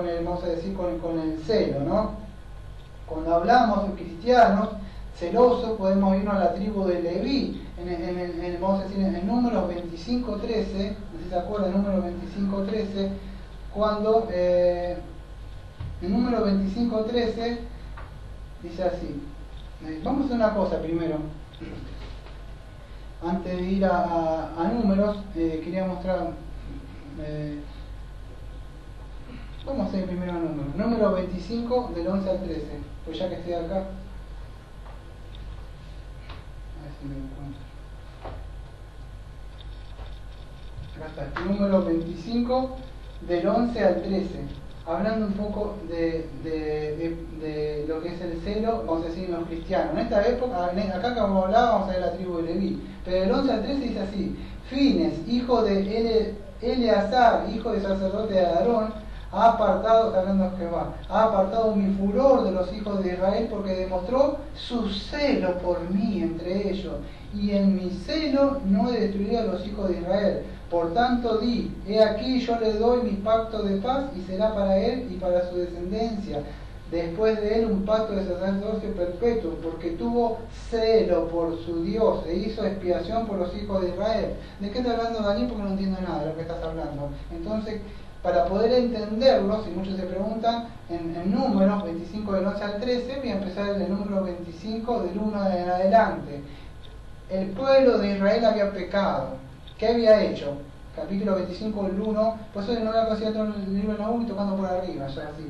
el vamos a decir, con el celo, ¿no? Cuando hablamos de cristianos celosos, podemos irnos a la tribu de Leví, vamos a decir, en Números 25:13, no sé si se acuerdan, Números 25:13, cuando en Números 25:13 dice así. Vamos a hacer una cosa primero. Antes de ir a Números, quería mostrar. Vamos a hacer primero Números. Número 25, del 11 al 13. Pues ya que estoy acá. A ver si me encuentro. Acá está. Número 25, del 11 al 13. Hablando un poco de lo que es el celo, vamos a decir, en los cristianos. En esta época, acá como hablaba, vamos a ver la tribu de Leví. Pero del 11 al 13 dice así: Fines, hijo de Eleazar, hijo de sacerdote de Aarón, ha apartado mi furor de los hijos de Israel, porque demostró su celo por mí entre ellos, y en mi celo no destruiré a los hijos de Israel. Por tanto di, he aquí yo le doy mi pacto de paz, y será para él y para su descendencia después de él un pacto de sacerdocio perpetuo, porque tuvo celo por su Dios e hizo expiación por los hijos de Israel. ¿De qué está hablando Daniel? Porque no entiendo nada de lo que estás hablando. Entonces, para poder entenderlo, si muchos se preguntan, en Números 25 del 11 al 13, voy a empezar en el número 25 del 1 en adelante. El pueblo de Israel había pecado. ¿Qué había hecho? Capítulo 25 del 1, por eso no voy a considerar todo el libro de Nahum, tocando por arriba, ya así.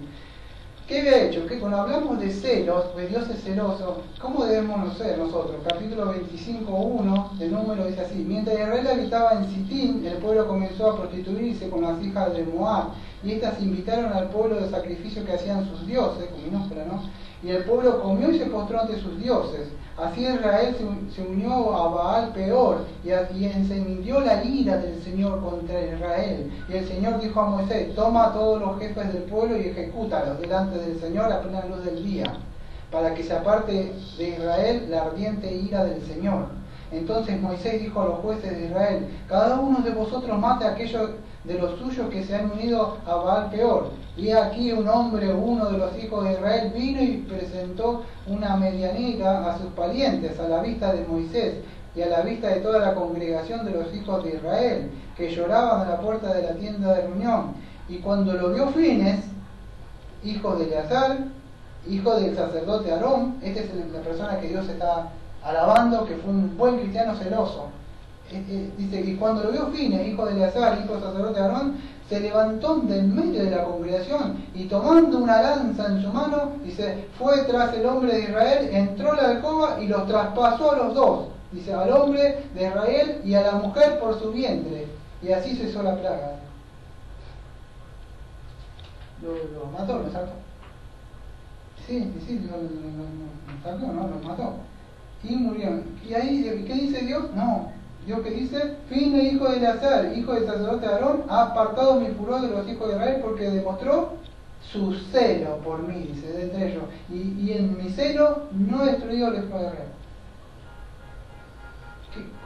¿Qué había hecho? Que cuando hablamos de celos, de Dios es celoso, ¿cómo debemos ser nosotros? Capítulo 25:1 de Número dice así: Mientras Israel habitaba en Sitín, el pueblo comenzó a prostituirse con las hijas de Moab, y estas invitaron al pueblo de sacrificio que hacían sus dioses, con minúscula, ¿no? Y el pueblo comió y se postró ante sus dioses. Así Israel se unió a Baal Peor y encendió la ira del Señor contra Israel. Y el Señor dijo a Moisés: toma a todos los jefes del pueblo y ejecútalos delante del Señor a plena luz del día, para que se aparte de Israel la ardiente ira del Señor. Entonces Moisés dijo a los jueces de Israel: cada uno de vosotros mate a aquellos de los suyos que se han unido a Baal Peor. Y aquí un hombre, uno de los hijos de Israel, vino y presentó una medianera a sus parientes a la vista de Moisés y a la vista de toda la congregación de los hijos de Israel, que lloraban a la puerta de la tienda de reunión. Y cuando lo vio Fines, hijo de Eleazar, hijo del sacerdote Aarón, esta es la persona que Dios está alabando, que fue un buen cristiano celoso. Dice, y cuando lo vio Fines, hijo de Eleazar, hijo del sacerdote Aarón, se levantó del medio de la congregación y tomando una lanza en su mano, dice, fue tras el hombre de Israel, entró a la alcoba y los traspasó a los dos, dice, al hombre de Israel y a la mujer por su vientre, y así cesó la plaga. Lo mató, ¿no es cierto? Sí, lo sacó, ¿no? Lo mató. Y murieron. ¿Y ahí qué dice Dios? No. Dios que dice: Fines, hijo de Eleazar, hijo del sacerdote Aarón, ha apartado mi furor de los hijos de Israel porque demostró su celo por mí, dice, de entre ellos. Y en mi celo no he destruido a los hijos de Israel.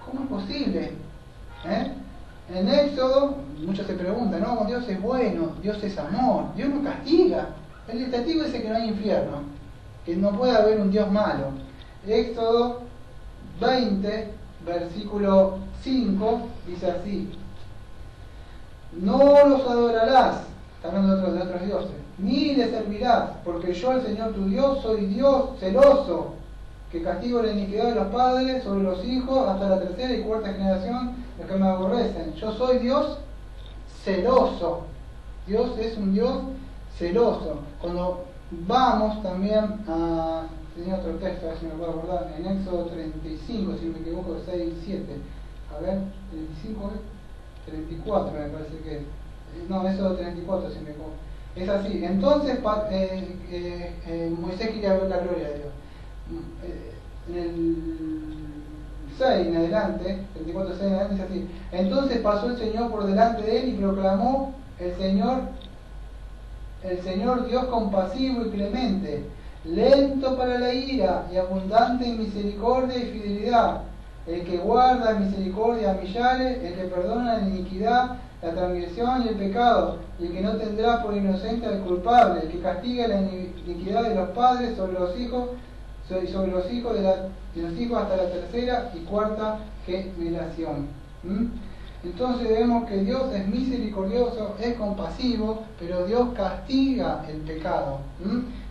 ¿Cómo es posible? En Éxodo, muchos se preguntan, no, Dios es bueno, Dios es amor, Dios no castiga. El testigo dice que no hay infierno, que no puede haber un Dios malo. Éxodo 20, versículo 5, dice así: no los adorarás, está hablando de otros dioses, ni les servirás, porque yo, el Señor tu Dios, soy Dios celoso, que castigo la iniquidad de los padres sobre los hijos hasta la tercera y cuarta generación de que me aborrecen. Yo soy Dios celoso. Dios es un Dios celoso. Cuando vamos también a... tenía otro texto, a ver si me puedo acordar, en Éxodo 35, si no me equivoco, 6 y 7. A ver, 35 es 34 me parece que es. No, Éxodo 34 si me equivoco. Es así. Entonces Moisés quería ver la gloria de Dios. En el 6 en adelante, 34, 6 en adelante, dice así: entonces pasó el Señor por delante de él y proclamó: el Señor Dios compasivo y clemente, lento para la ira y abundante en misericordia y fidelidad, el que guarda misericordia a millares, el que perdona la iniquidad, la transgresión y el pecado, y el que no tendrá por inocente al culpable, el que castiga la iniquidad de los padres sobre los hijos y sobre los hijos de los hijos hasta la tercera y cuarta generación. Entonces vemos que Dios es misericordioso, es compasivo, pero Dios castiga el pecado.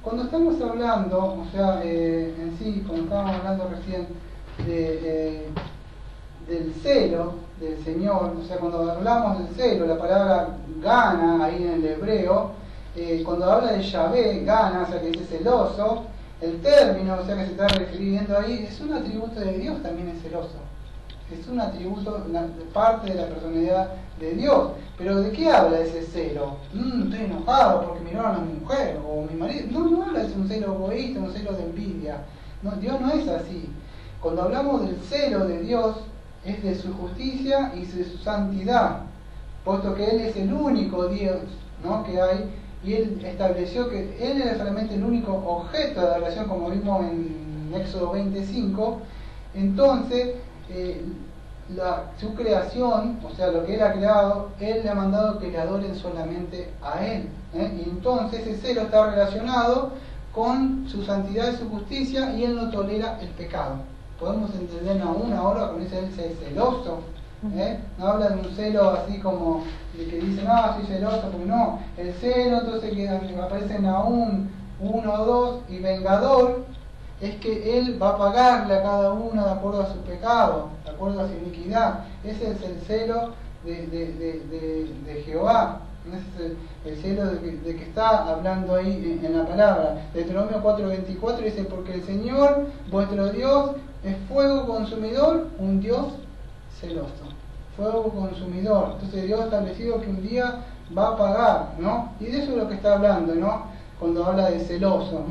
Cuando estamos hablando, o sea, en sí, cuando estábamos hablando recién del celo del Señor, o sea, cuando hablamos del celo, la palabra gana ahí en el hebreo, cuando habla de Yahvé, gana, o sea, que dice celoso, el término, o sea, que se está refiriendo ahí, es un atributo de Dios, también es celoso. Es un atributo, parte de la personalidad de Dios. Pero ¿de qué habla ese celo? Estoy enojado porque miraron a mi mujer o mi marido. No habla de un celo egoísta, un celo de envidia. No, Dios no es así. Cuando hablamos del celo de Dios, es de su justicia y de su santidad, puesto que Él es el único Dios, ¿no?, que hay, y Él estableció que Él era solamente el único objeto de adoración, como vimos en Éxodo 25. Entonces, su creación, o sea, lo que Él ha creado, Él le ha mandado que le adoren solamente a Él. Y entonces ese celo está relacionado con su santidad y su justicia, y Él no tolera el pecado. Podemos entender aún ahora con ese Él es celoso. No habla de un celo así como de que dicen, soy celoso, porque no. El celo, entonces, que aparece en Nahum 1:2, y vengador, es que Él va a pagarle a cada uno de acuerdo a su pecado, de acuerdo a su iniquidad. Ese es el celo de Jehová. Ese es el celo de que está hablando ahí en la palabra. Deuteronomio 4:24 dice: porque el Señor, vuestro Dios, es fuego consumidor, un Dios celoso. Fuego consumidor. Entonces Dios ha establecido que un día va a pagar, ¿no? Y de eso es lo que está hablando, ¿no? Cuando habla de celoso,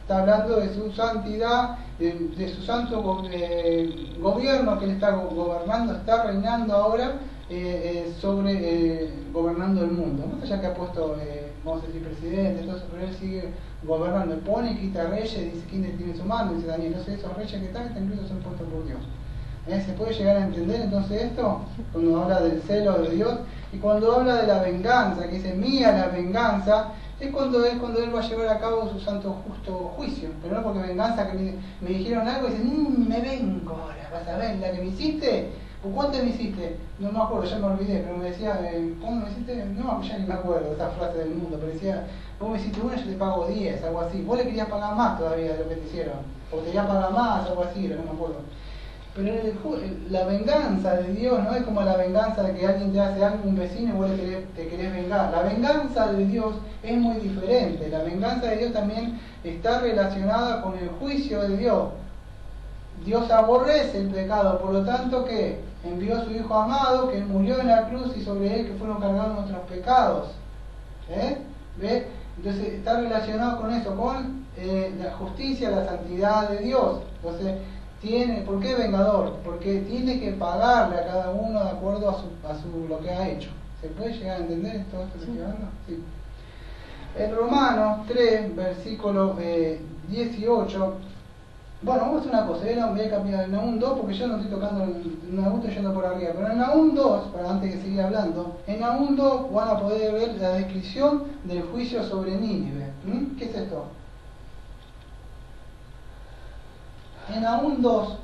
está hablando de su santidad, de su santo gobierno que él está gobernando, está reinando ahora sobre gobernando el mundo. Más allá que ha puesto, vamos a decir, presidente, todo eso, pero él sigue gobernando, pone y quita reyes, dice quién tiene su mano, dice Daniel. Entonces esos reyes que están incluso son puestos por Dios. ¿Se puede llegar a entender entonces esto? Cuando habla del celo de Dios y cuando habla de la venganza, que dice mía la venganza, es cuando él va a llevar a cabo su santo justo juicio, pero no porque venganza, que me dijeron algo y dicen, me vengo ahora, vas a ver, la que me hiciste, ¿o cuánto me hiciste? No me acuerdo, ya me olvidé, pero me decía, ¿cómo me hiciste? No, ya ni me acuerdo de esa frase del mundo, pero decía, vos me hiciste una, yo te pago 10, algo así, vos le querías pagar más todavía de lo que te hicieron, o te querías pagar más, algo así, no me acuerdo. Pero la venganza de Dios no es como la venganza de que alguien te hace algo, un vecino, y vos te querés vengar. La venganza de Dios es muy diferente. La venganza de Dios también está relacionada con el juicio de Dios. Dios aborrece el pecado, por lo tanto que envió a su Hijo amado, que murió en la cruz y sobre él que fueron cargados nuestros pecados. ¿Ves? Entonces está relacionado con eso, con la justicia, la santidad de Dios. Entonces, ¿por qué vengador? Porque tiene que pagarle a cada uno de acuerdo a lo que ha hecho. ¿Se puede llegar a entender todo esto que estoy hablando? Sí. En Romanos 3, versículo 18. Bueno, vamos a hacer una cosa, voy a cambiar en Nahum 2 porque yo no estoy tocando en Nahum, estoy yendo por arriba, pero en Nahum 2, para antes de seguir hablando, en Nahum 2 van a poder ver la descripción del juicio sobre Nínive. ¿Qué es esto? En Nahum 2,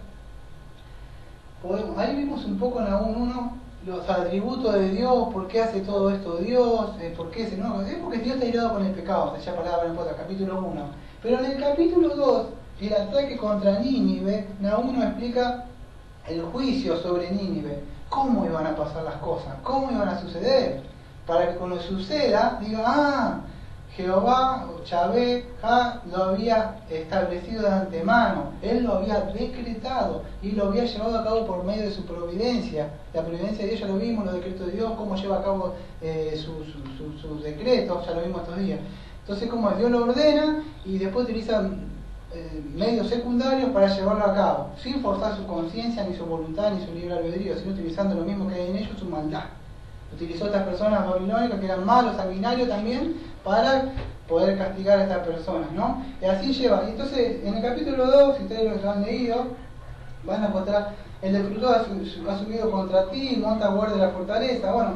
ahí vimos un poco en Nahum 1 los atributos de Dios, por qué hace todo esto Dios, por qué es porque Dios está irado con el pecado, ya palabra en potra, capítulo 1. Pero en el capítulo 2, el ataque contra Nínive, Nahum nos explica el juicio sobre Nínive, cómo iban a pasar las cosas, cómo iban a suceder, para que cuando suceda, diga, Jehová, Yahvé, lo había establecido de antemano, Él lo había decretado y lo había llevado a cabo por medio de su providencia. La providencia de Dios ya lo vimos, los decretos de Dios, cómo lleva a cabo sus decretos, ya lo vimos estos días. Entonces, como Dios lo ordena y después utiliza medios secundarios para llevarlo a cabo, sin forzar su conciencia, ni su voluntad, ni su libre albedrío, sino utilizando lo mismo que hay en ellos, su maldad. Utilizó a estas personas babilónicas que eran malos, sanguinarios también, para poder castigar a estas personas, ¿no? Y así lleva. Y entonces, en el capítulo 2, si ustedes lo han leído, van a encontrar, el destructor ha subido contra ti, monta guardia de la fortaleza. Bueno,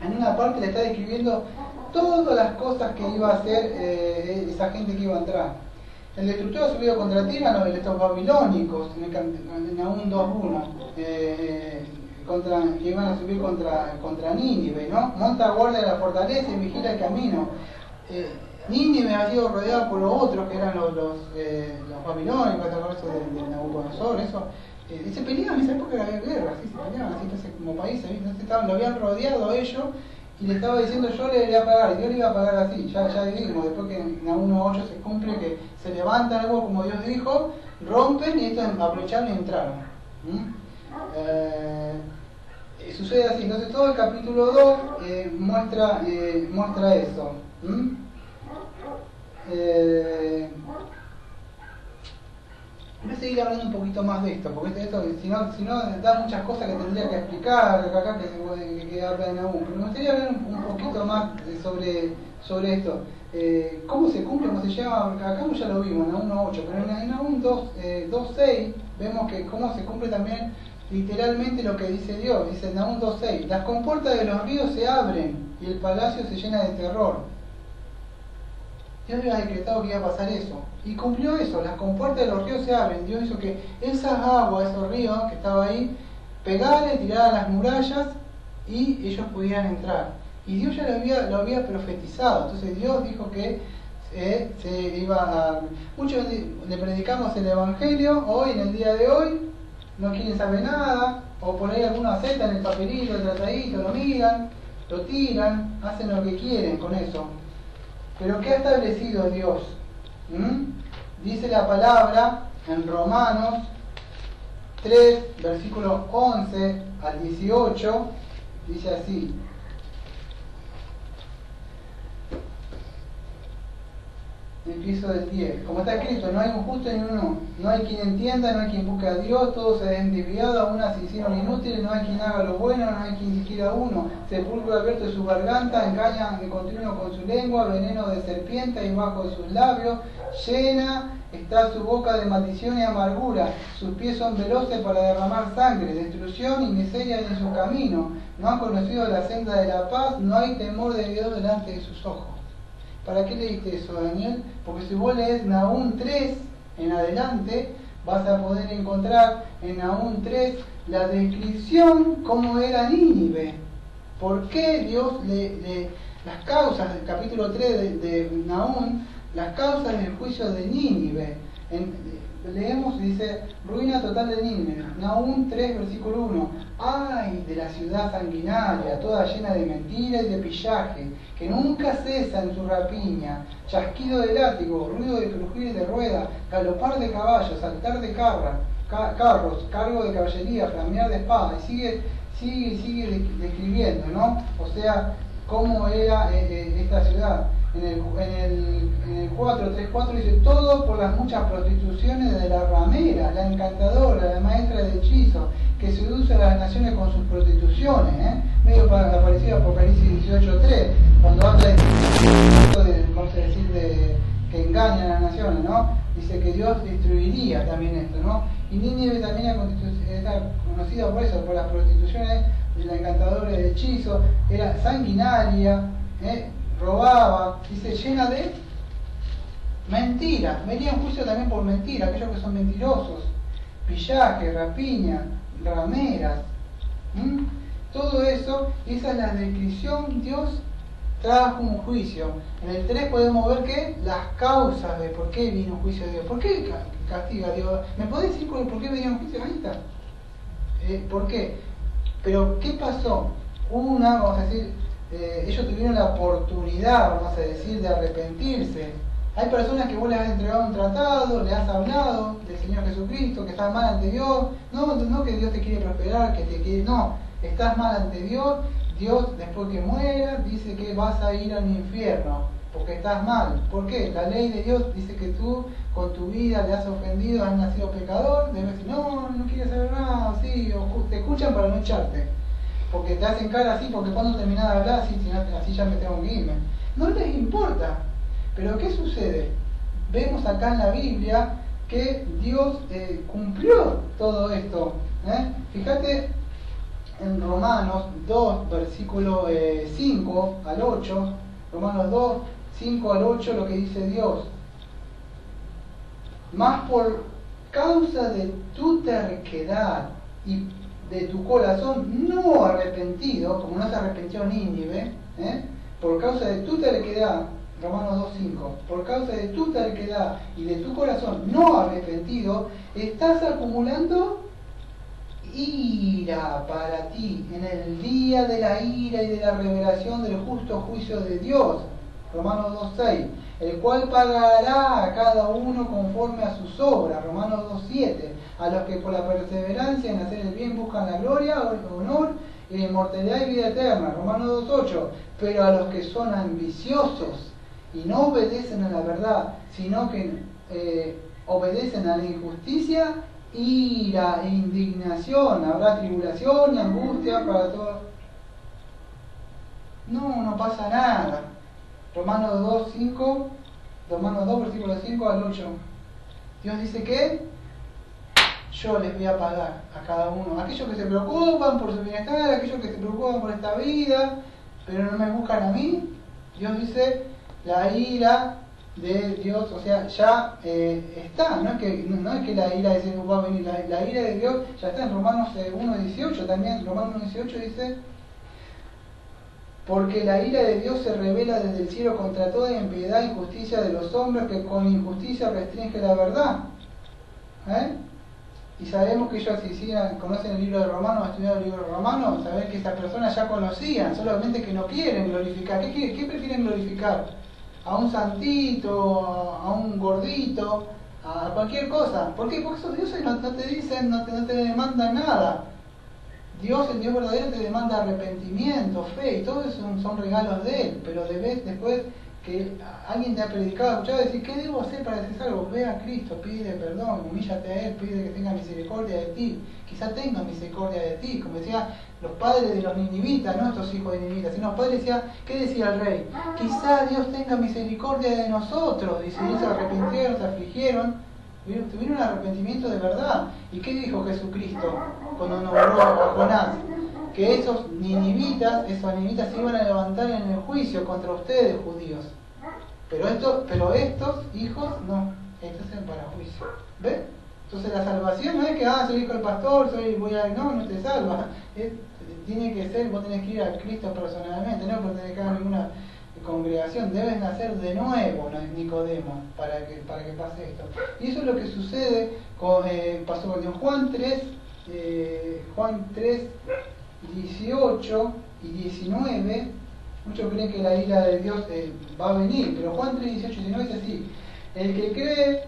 en una parte le está describiendo todas las cosas que iba a hacer esa gente que iba a entrar. El destructor ha subido contra ti, eran estos babilónicos, en Nahum 2.1. Que iban a subir contra Nínive, ¿no? Monta guardia de la fortaleza y vigila el camino. Nínive ha sido rodeado por los otros que eran los babilónicos, eso de Nabucodonosor, eso. Se peleaban en esa época, había guerra, así se peleaban, así entonces, como países, entonces lo habían rodeado a ellos y le estaba diciendo yo le voy a pagar, y Dios le iba a pagar así. Ya dijimos, después que en Nahum 1.8 se cumple que se levantan algo como Dios dijo, rompen y estos aprovecharon y entraron. Sucede así, entonces todo el capítulo 2 muestra eso. Voy a seguir hablando un poquito más de esto, porque esto si no da muchas cosas que tendría que explicar acá que habla de Nahum, pero me gustaría hablar un poquito más sobre esto. ¿Cómo se cumple? ¿Cómo se llama? Acá ya lo vimos, en Nahum 1.8, pero en Nahum 2.6 vemos que cómo se cumple también literalmente lo que dice Dios. Dice en Nahum 2.6, las compuertas de los ríos se abren y el palacio se llena de terror. Dios había decretado que iba a pasar eso y cumplió eso. Las compuertas de los ríos se abren. Dios hizo que esas aguas, esos ríos que estaban ahí, pegaran y tiraran las murallas y ellos pudieran entrar. Y Dios ya lo había profetizado. Entonces Dios dijo que se iba a... Muchos le predicamos el Evangelio hoy, en el día de hoy, no quieren saber nada, o por ahí algunos aceptan el papelito, el tratadito, lo miran, lo tiran, hacen lo que quieren con eso. Pero ¿qué ha establecido Dios? Dice la palabra en Romanos 3, versículos 11 al 18, dice así: Empiezo del 10. Como está escrito, no hay un justo ni uno, no hay quien entienda, no hay quien busque a Dios, todos se han desviado, aún se hicieron inútiles, no hay quien haga lo bueno, no hay quien siquiera uno. Sepulcro abierto de su garganta, engañan de continuo con su lengua, veneno de serpiente y bajo de sus labios, llena está su boca de maldición y amargura, sus pies son veloces para derramar sangre, destrucción y miseria en su camino, no han conocido la senda de la paz, no hay temor de Dios delante de sus ojos. ¿Para qué leíste eso, Daniel? Porque si vos lees Nahum 3 en adelante, vas a poder encontrar en Nahum 3 la descripción cómo era Nínive. ¿Por qué Dios las causas del capítulo 3 de Nahum, las causas del juicio de Nínive? Leemos, dice, ruina total de Nínive. Nahum 3, versículo 1. ¡Ay de la ciudad sanguinaria, toda llena de mentira y de pillaje, que nunca cesa en su rapiña! Chasquido de látigo, ruido de crujir de rueda, galopar de caballos, saltar de carros, cargo de caballería, flamear de espada. Y sigue describiendo, ¿no? O sea, cómo era esta ciudad. En el 4.3.4 dice, todo por las muchas prostituciones de la ramera, la encantadora, la maestra de hechizo, que seduce a las naciones con sus prostituciones, medio parecido a Apocalipsis 18.3, cuando habla vamos a decir, que engañan a las naciones, ¿no? Dice que Dios destruiría también esto, ¿no? Y Nínive también era conocida por eso, por las prostituciones, de la encantadora de hechizo, era sanguinaria, robaba, dice, llena de mentiras. Venía en juicio también por mentira, aquellos que son mentirosos, pillaje, rapiña, rameras, todo eso. Esa es la descripción. Dios trajo un juicio. En el 3 podemos ver que las causas de por qué vino un juicio de Dios. ¿Por qué castiga a Dios? ¿Me podés decir por qué venía un juicio? Ahí está. ¿Por qué? Pero ¿qué pasó? Vamos a decir, ellos tuvieron la oportunidad, vamos a decir, de arrepentirse. Hay personas que vos les has entregado un tratado, le has hablado del Señor Jesucristo, que estás mal ante Dios. No que Dios te quiere prosperar, que te quiere, no, estás mal ante Dios. Dios, después que mueras, dice que vas a ir al infierno, porque estás mal. ¿Por qué? La ley de Dios dice que tú con tu vida le has ofendido, has nacido pecador, debes decir, no quieres saber nada, sí, o te escuchan para no echarte. Porque te hacen cara así, porque cuando terminás de hablar, así ya me tengo que irme. No les importa. Pero ¿qué sucede? Vemos acá en la Biblia que Dios cumplió todo esto. Fíjate en Romanos 2, versículo 5 al 8, Romanos 2, 5 al 8, lo que dice Dios. Mas por causa de tu terquedad y de tu corazón no arrepentido, como no se arrepintió Nínive, por causa de tu terquedad, Romanos 2.5, por causa de tu terquedad y de tu corazón no arrepentido, estás acumulando ira para ti en el día de la ira y de la revelación del justo juicio de Dios, Romanos 2.6, el cual pagará a cada uno conforme a sus obras, Romanos 2.7, a los que por la perseverancia en hacer el bien buscan la gloria, honor y la inmortalidad y vida eterna, Romanos 2.8, pero a los que son ambiciosos y no obedecen a la verdad, sino que obedecen a la injusticia, ira e indignación, habrá tribulación y angustia para todos. No pasa nada. Romanos 2, versículo 5 al 8. Dios dice que yo les voy a pagar a cada uno. Aquellos que se preocupan por su bienestar, aquellos que se preocupan por esta vida, pero no me buscan a mí, Dios dice, la ira de Dios, o sea, ya está, no es que la ira de Dios va a venir, la ira de Dios ya está en Romanos 1.18 también. Romanos 1.18 dice, porque la ira de Dios se revela desde el cielo contra toda impiedad y injusticia de los hombres que con injusticia restringe la verdad. Y sabemos que ellos, si conocen el libro de Romanos, estudiado el libro de Romanos, saben que esas personas ya conocían, solamente que no quieren glorificar. ¿Qué prefieren glorificar? A un santito, a un gordito, a cualquier cosa. ¿Por qué? Porque esos dioses no te dicen, no te demandan nada. Dios, el Dios verdadero, te demanda arrepentimiento, fe, y todo eso son regalos de Él, pero debes después que alguien te ha predicado, escuchado decir, ¿qué debo hacer para ser salvo? Ve a Cristo, pide perdón, humíllate a Él, pide que tenga misericordia de ti. Quizá tenga misericordia de ti, como decía los padres de los ninivitas, no estos hijos de ninivitas, sino los padres decían, ¿qué decía el rey? Quizá Dios tenga misericordia de nosotros. Dice, ellos se arrepintieron, se afligieron, tuvieron un arrepentimiento de verdad. ¿Y qué dijo Jesucristo cuando nombró a Jonás? Que esos ninivitas se iban a levantar en el juicio contra ustedes, judíos. Pero estos hijos no, estos es para juicio. ¿Ves? Entonces la salvación no es que, soy hijo del pastor, no te salva. Tiene que ser, vos tenés que ir a Cristo personalmente, no tenés que ir a ninguna congregación, debes nacer de nuevo, Nicodemo, para que pase esto. Y eso es lo que sucede, pasó con Juan 3, 18 y 19, muchos creen que la ira de Dios va a venir, pero Juan 3, 18 y 19 dice así: el que cree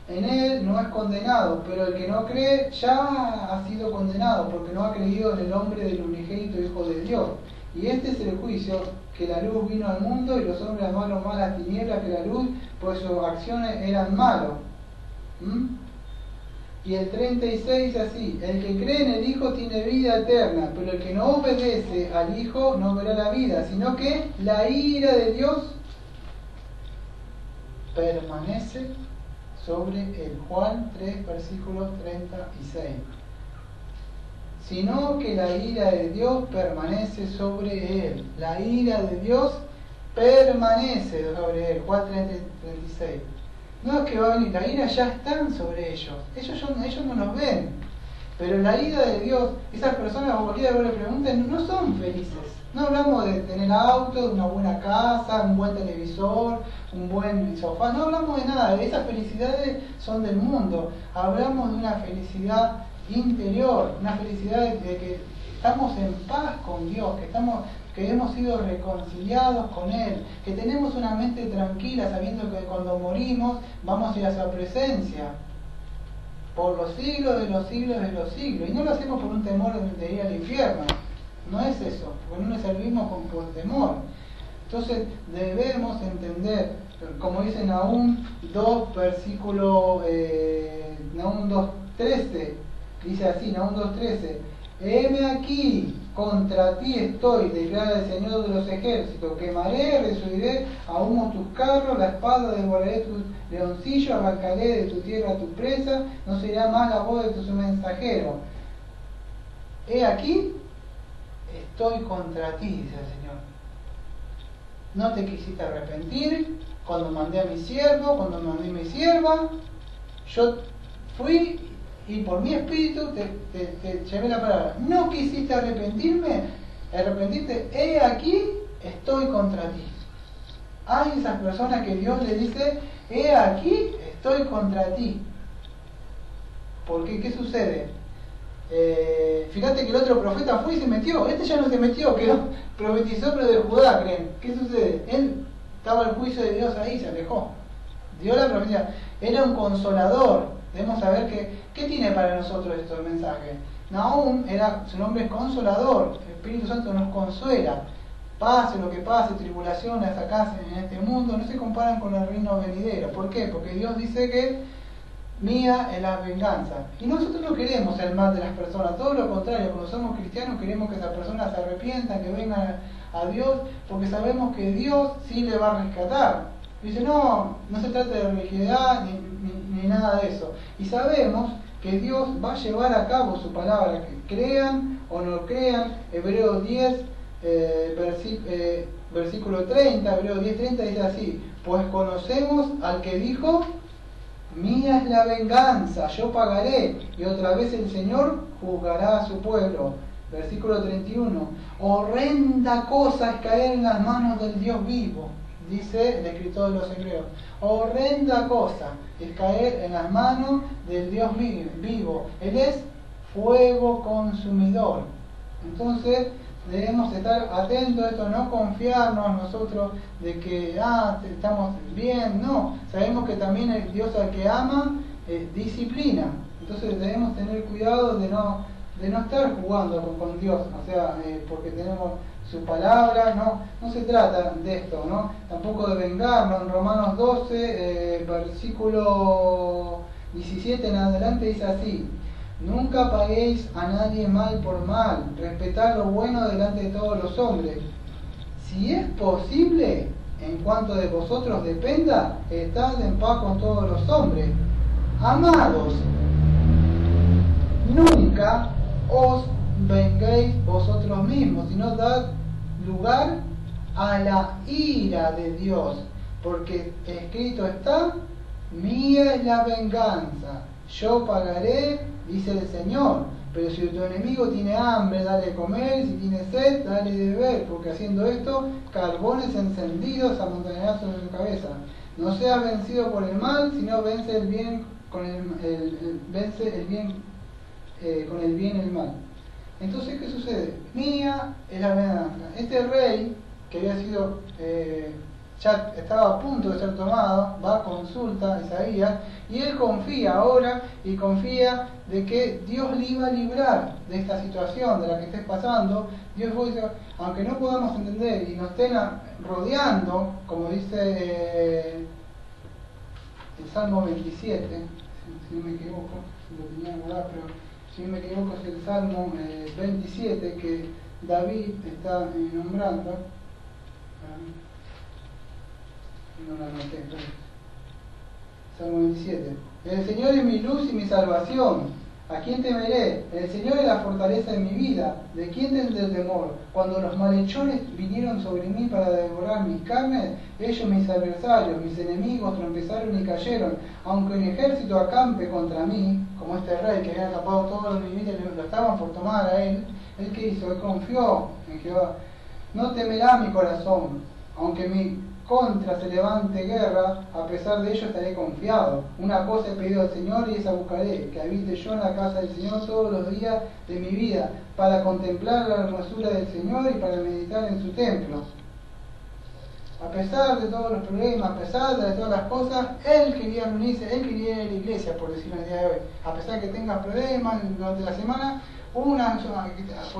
en Él no es condenado, pero el que no cree ya ha sido condenado, porque no ha creído en el nombre del unigénito Hijo de Dios. Y este es el juicio, que la luz vino al mundo y los hombres amaron más las tinieblas que la luz, pues sus acciones eran malas. Y el 36 dice así: el que cree en el Hijo tiene vida eterna, pero el que no obedece al Hijo no verá la vida, sino que la ira de Dios permanece sobre él. Juan 3, versículo 36. Sino que la ira de Dios permanece sobre él. La ira de Dios permanece sobre él. Juan 3, 36. No es que va a venir, la ira ya están sobre ellos. Ellos no los ven. Pero la ira de Dios, esas personas, como cualquiera que le pregunten, no son felices. No hablamos de tener auto, de una buena casa, un buen televisor, un buen sofá. No hablamos de nada. Esas felicidades son del mundo. Hablamos de una felicidad interior, una felicidad de que estamos en paz con Dios, que hemos sido reconciliados con Él, que tenemos una mente tranquila sabiendo que cuando morimos vamos a ir a su presencia por los siglos de los siglos de los siglos. Y no lo hacemos por un temor de ir al infierno, no es eso, porque no le servimos con temor. Entonces debemos entender, como dice Nahum 2, versículo Nahum 2:13, dice así, Nahum 2:13: heme aquí, contra ti estoy, declara el Señor de los ejércitos, quemaré, resuciré a humo tus carros, la espada devoraré tus leoncillos, arrancaré de tu tierra tu presa, no será más la voz de tus mensajeros. He aquí, estoy contra ti, dice el Señor. No te quisiste arrepentir cuando mandé a mi siervo, cuando mandé a mi sierva. Yo fui y por mi espíritu te llevé la palabra. No quisiste arrepentirte, he aquí, estoy contra ti. Hay esas personas que Dios le dice, he aquí, estoy contra ti. ¿Por qué? ¿Qué sucede? Fíjate que el otro profeta fue y se metió. Este ya no se metió, quedó, profetizó pero de Judá, creen. ¿Qué sucede? Él estaba el juicio de Dios ahí, se alejó. Dio la profecía. Era un consolador. Debemos saber qué tiene para nosotros esto el mensaje. Nahum, su nombre es consolador. El Espíritu Santo nos consuela. Pase lo que pase, tribulaciones acá en este mundo, no se comparan con el reino venidero. ¿Por qué? Porque Dios dice que mía es la venganza. Y nosotros no queremos el mal de las personas, todo lo contrario. Cuando somos cristianos queremos que esas personas se arrepientan, que vengan a Dios, porque sabemos que Dios sí le va a rescatar. Dice, no se trata de religiosidad ni nada de eso. Y sabemos que Dios va a llevar a cabo su palabra, que crean o no crean. Hebreos 10, versículo 30, Hebreos 10:30 dice así: pues conocemos al que dijo, mía es la venganza, yo pagaré, y otra vez el Señor juzgará a su pueblo. Versículo 31, horrenda cosa es caer en las manos del Dios vivo, dice el escritor de los Hebreos. Horrenda cosa es caer en las manos del Dios vivo. Él es fuego consumidor. Entonces debemos estar atentos a esto, no confiarnos nosotros de que estamos bien. No, sabemos que también el Dios al que ama disciplina. Entonces debemos tener cuidado de no estar jugando con Dios, o sea, porque tenemos su palabra, no se trata de esto, ¿no? Tampoco de vengarnos. En Romanos 12, versículo 17 en adelante dice así: nunca paguéis a nadie mal por mal, respetad lo bueno delante de todos los hombres. Si es posible, en cuanto de vosotros dependa, estad en paz con todos los hombres. Amados, nunca os venguéis vosotros mismos, sino dad lugar a la ira de Dios, porque escrito está: mía es la venganza, yo pagaré, dice el Señor. Pero si tu enemigo tiene hambre, dale de comer; si tiene sed, dale de beber, porque haciendo esto, carbones encendidos amontonarás sobre su cabeza. No seas vencido por el mal, sino vence el bien con el bien el mal. Entonces, ¿qué sucede? Mía es la venganza. Este rey, que había sido, ya estaba a punto de ser tomado, va a consulta a Isaías, y él confía ahora, y confía de que Dios le iba a librar de esta situación de la que estés pasando. Dios dice, aunque no podamos entender y nos estén rodeando, como dice el Salmo 27, si no me equivoco, lo tenía que hablar, pero si no me equivoco es el Salmo 27 que David está nombrando. No lo anoté, pero Salmo 27. El Señor es mi luz y mi salvación. ¿A quién temeré? El Señor es la fortaleza de mi vida. ¿De quién tendré temor? Cuando los malhechores vinieron sobre mí para devorar mis carnes, ellos, mis adversarios, mis enemigos, tropezaron y cayeron. Aunque un ejército acampe contra mí, como este rey que había atrapado todos los vivientes y lo estaban por tomar a él, ¿él qué hizo? Él confió en Jehová. No temerá mi corazón, aunque mi contra se levante guerra, a pesar de ello estaré confiado. Una cosa he pedido al Señor y esa buscaré, que habite yo en la casa del Señor todos los días de mi vida, para contemplar la hermosura del Señor y para meditar en su templo. A pesar de todos los problemas, a pesar de todas las cosas, él quería reunirse, él quería ir a la iglesia, por decirlo el día de hoy. A pesar de que tenga problemas durante la semana, por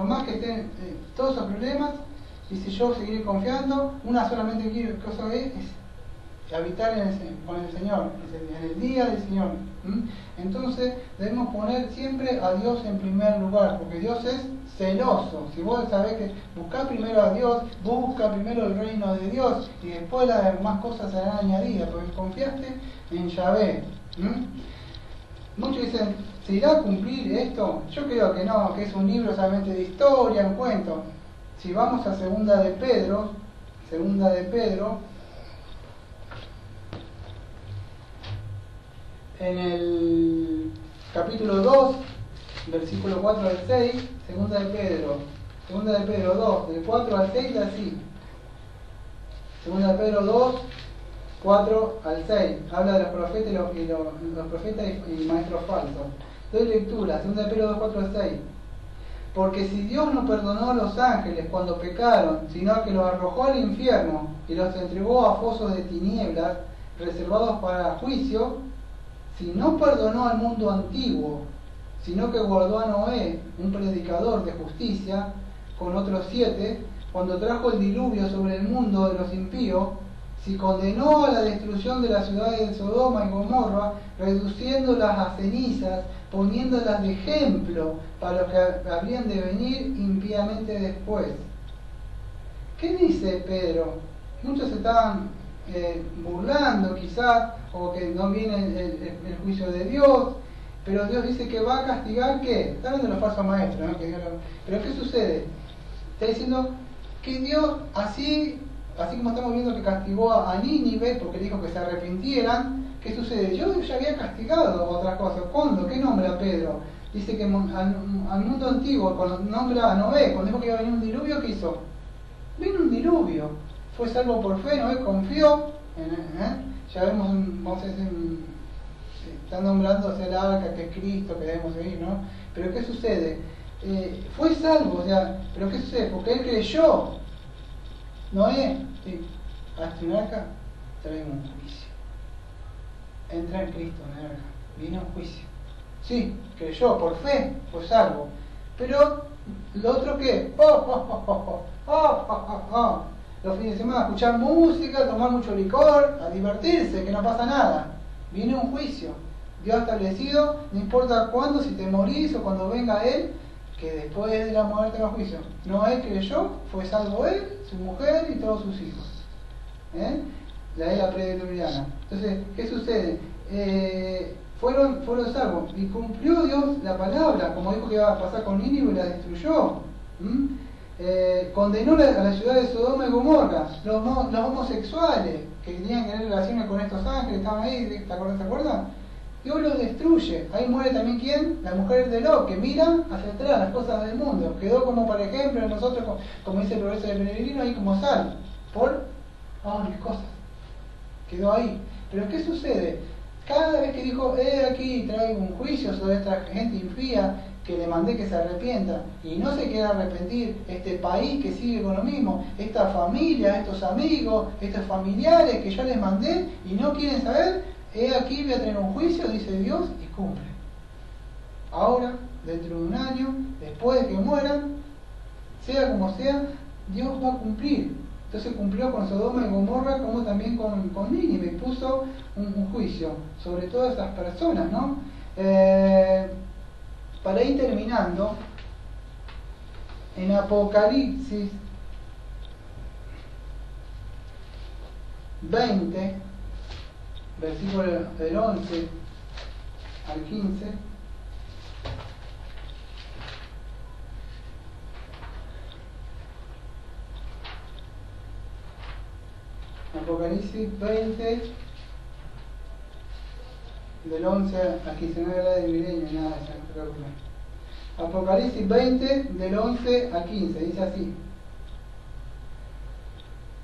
más que estén todos esos problemas, dice, yo seguiré confiando. Una solamente cosa es habitar con el Señor, en el día del Señor. Entonces debemos poner siempre a Dios en primer lugar, porque Dios es celoso. Si vos sabés que buscá primero a Dios, busca primero el reino de Dios, y después las demás cosas serán añadidas, porque confiaste en Yahvé. Muchos dicen, ¿se irá a cumplir esto? Yo creo que no, que es un libro solamente de historia, un cuento. Si vamos a segunda de Pedro, en el capítulo 2, versículo 4 al 6, segunda de Pedro 2, del 4 al 6, así. Segunda de Pedro 2, 4 al 6, habla de los profetas los profetas y maestros falsos. Doy lectura, segunda de Pedro 2, 4 al 6. Porque si Dios no perdonó a los ángeles cuando pecaron, sino que los arrojó al infierno y los entregó a fosos de tinieblas reservados para juicio, si no perdonó al mundo antiguo, sino que guardó a Noé, un predicador de justicia, con otros 7, cuando trajo el diluvio sobre el mundo de los impíos, si condenó a la destrucción de las ciudades de Sodoma y Gomorra, reduciéndolas a cenizas, poniéndolas de ejemplo para los que habrían de venir impíamente después. ¿Qué dice Pedro? Muchos se estaban burlando quizás, o que no viene el juicio de Dios, pero Dios dice que va a castigar, ¿qué? Está hablando de los falsos maestros, ¿no? Pero ¿qué sucede? Está diciendo que Dios, así como estamos viendo que castigó a Nínive porque dijo que se arrepintieran, ¿qué sucede? Yo ya había castigado otras cosas. ¿Cuándo? ¿Qué nombra Pedro? Dice que al mundo antiguo, cuando nombra a Noé, cuando dijo que iba a venir un diluvio, ¿qué hizo? Vino un diluvio. Fue salvo por fe, Noé confió. Ya vemos, vamos a decir, están nombrando hacia el arca, que es Cristo, que debemos seguir, ¿no? Pero ¿qué sucede? Fue salvo, o sea, ¿pero qué sucede? Porque él creyó. Noé, sí, hasta un arca traemos un juicio. Entra en Cristo en el arca, vino un juicio. Sí, creyó, por fe, fue salvo. Pero lo otro que, Los fines de semana, escuchar música, tomar mucho licor, a divertirse, que no pasa nada. Viene un juicio. Dios ha establecido, no importa cuándo, si te morís o cuando venga Él, que después de la muerte va a juicio. Noé creyó, fue salvo él, su mujer y todos sus hijos. La era prediluviana. Entonces, ¿qué sucede? Fueron salvos y cumplió Dios la palabra, como dijo que iba a pasar con Nínive y la destruyó. Condenó a la ciudad de Sodoma y Gomorra, los homosexuales que tenían que tener relaciones con estos ángeles, estaban ahí, ¿te acuerdas? Dios los destruye. Ahí muere también ¿quién? La mujer de Lot, que mira hacia atrás las cosas del mundo. Quedó como, por ejemplo, nosotros, como dice el profesor de Peregrino, ahí como sal, por mis cosas. Quedó ahí. Pero ¿qué sucede? Cada vez que dijo, aquí traigo un juicio sobre esta gente impía, que le mandé que se arrepienta, y no se quiere arrepentir, este país que sigue con lo mismo, esta familia, estos amigos, estos familiares que yo les mandé, y no quieren saber, aquí voy a tener un juicio, dice Dios, y cumple. Ahora, dentro de un año, después de que mueran, sea como sea, Dios va a cumplir. Entonces cumplió con Sodoma y Gomorra como también con Nínive, y puso un juicio sobre todas esas personas, ¿no? Para ir terminando, en Apocalipsis 20, versículo del 11 al 15, Apocalipsis 20, del 11 al 15, no era de milenio ni nada de eso, no te preocupes. Apocalipsis 20, del 11 al 15, dice así: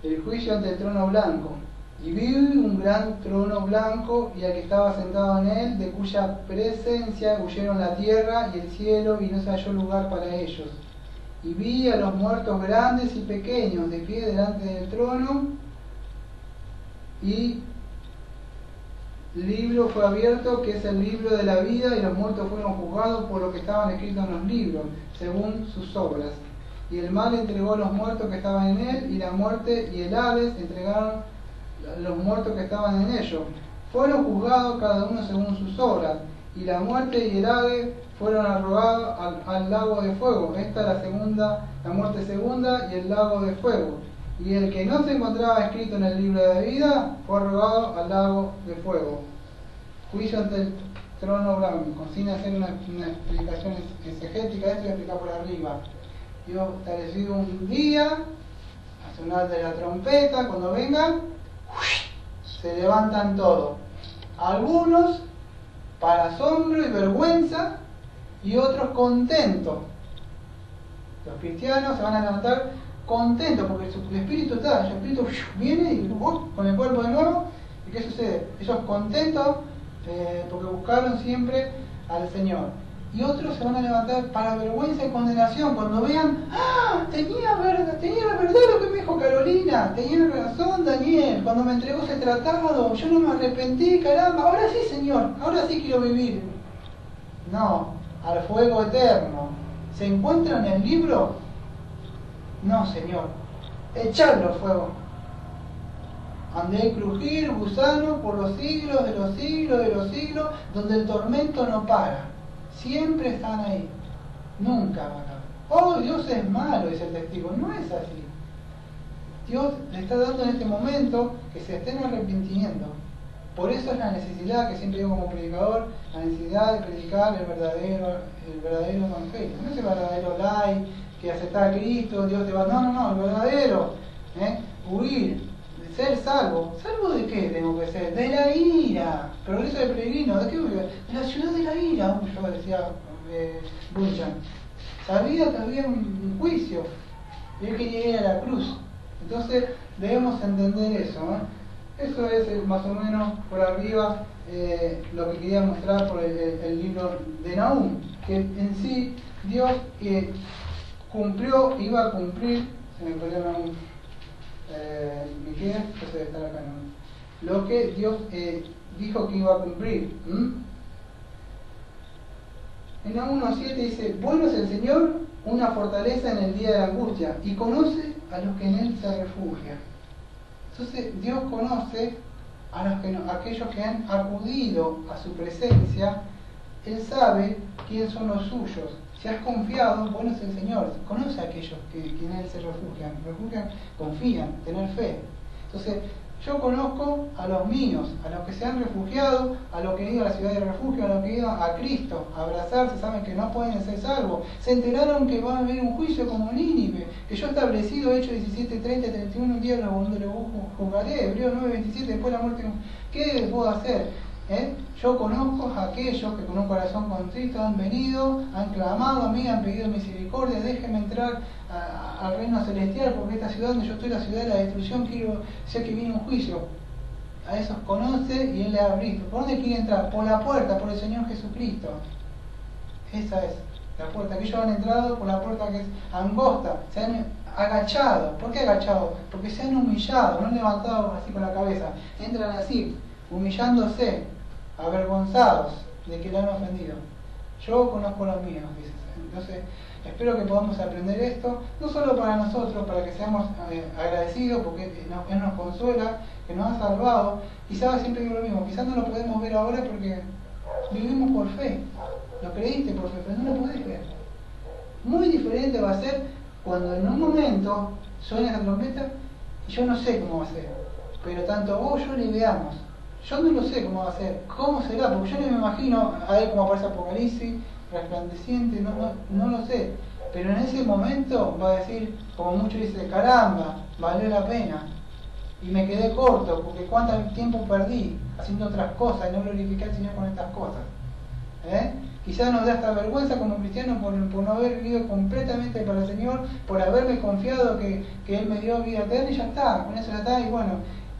el juicio ante el trono blanco. Y vi un gran trono blanco y al que estaba sentado en él, de cuya presencia huyeron la tierra y el cielo, y no se halló lugar para ellos. Y vi a los muertos grandes y pequeños de pie delante del trono, y el libro fue abierto, que es el libro de la vida, y los muertos fueron juzgados por lo que estaban escritos en los libros, según sus obras. Y el mal entregó a los muertos que estaban en él, y la muerte y el Hades entregaron los muertos que estaban en ellos. Fueron juzgados cada uno según sus obras, y la muerte y el Hades fueron arrojados al lago de fuego. Esta es la muerte segunda, y el lago de fuego. Y el que no se encontraba escrito en el libro de vida fue arrojado al lago de fuego. Juicio ante el trono blanco, sin hacer una explicación exegética, esto voy a explicar por arriba. Dios establecido un día, a sonar de la trompeta, cuando venga, se levantan todos. Algunos para asombro y vergüenza, y otros contentos. Los cristianos se van a levantar contentos porque el espíritu está, el espíritu viene y con el cuerpo de nuevo. ¿Y qué sucede? Ellos contentos porque buscaron siempre al Señor. Y otros se van a levantar para vergüenza y condenación cuando vean, tenía la verdad lo que me dijo Carolina, tenía razón Daniel, cuando me entregó ese tratado, yo no me arrepentí, caramba, ahora sí Señor, ahora sí quiero vivir. No, al fuego eterno. ¿Se encuentra en el libro? No, Señor, echarlo al fuego. Andé crujir, gusano, por los siglos de los siglos de los siglos, donde el tormento no para. Siempre están ahí. Nunca van a acabar. Oh, Dios es malo, dice el testigo. No es así. Dios le está dando en este momento que se estén arrepintiendo. Por eso es la necesidad, que siempre digo como predicador, la necesidad de predicar el verdadero evangelio. No es el verdadero like, que aceptar a Cristo, Dios te va... No, el verdadero. Huir, ser salvo. ¿Salvo de qué tengo que ser? De la ira. Progreso de peregrino. ¿De qué voy a ver? De la ciudad de la ira, yo decía Bunchan. Sabía que había un juicio. Y él quería ir a la cruz. Entonces debemos entender eso. Eso es más o menos por arriba lo que quería mostrar por el libro de Nahum. Que en sí Dios cumplió, iba a cumplir, se me perdió Nahum. Miqueas, que debe estar acá, ¿no? Lo que Dios dijo que iba a cumplir. En Nahum 1:7 dice: bueno es el Señor una fortaleza en el día de la angustia y conoce a los que en Él se refugian. Entonces Dios conoce a aquellos que han acudido a su presencia. Él sabe quiénes son los suyos. Si has confiado, bueno es el Señor. Conoce a aquellos que en Él se refugian, confían, tener fe. Entonces, yo conozco a los míos, a los que se han refugiado, a los que han ido a la ciudad de refugio, a los que han ido a Cristo a abrazarse, saben que no pueden ser salvos. Se enteraron que va a haber un juicio como Nínive, que yo he establecido, Hechos 17, 30, 31, un día donde lo juzgaré, Hebreos 9, 27, después de la muerte. ¿Qué puedo hacer? Yo conozco a aquellos que con un corazón contrito han venido, han clamado a mí, han pedido misericordia, déjenme entrar al reino celestial, porque esta ciudad donde yo estoy, la ciudad de la destrucción, sé que viene un juicio. A esos conoce y Él le ha abierto. ¿Por dónde quiere entrar? Por la puerta, por el Señor Jesucristo. Esa es la puerta. Aquellos han entrado por la puerta que es angosta, se han agachado. ¿Por qué agachado? Porque se han humillado, no han levantado así con la cabeza. Entran así, humillándose, avergonzados de que le han ofendido. Yo conozco los míos, dice. Entonces, espero que podamos aprender esto, no solo para nosotros, para que seamos agradecidos, porque Él nos consuela, que nos ha salvado. Quizás siempre digo lo mismo, quizás no lo podemos ver ahora porque vivimos por fe. Lo creíste por fe, pero no lo podés ver. Muy diferente va a ser cuando en un momento suene la trompeta y yo no sé cómo va a ser, pero tanto vos y yo le veamos. Yo no lo sé cómo va a ser, cómo será, porque yo no me imagino a Él como aparece Apocalipsis, resplandeciente, no lo sé. Pero en ese momento va a decir, como muchos dicen, caramba, valió la pena. Y me quedé corto, porque cuánto tiempo perdí haciendo otras cosas y no glorifiqué al Señor con estas cosas. Quizás nos da hasta vergüenza como cristianos por no haber vivido completamente para el Señor, por haberme confiado que Él me dio vida eterna y ya está, con eso ya está, y bueno,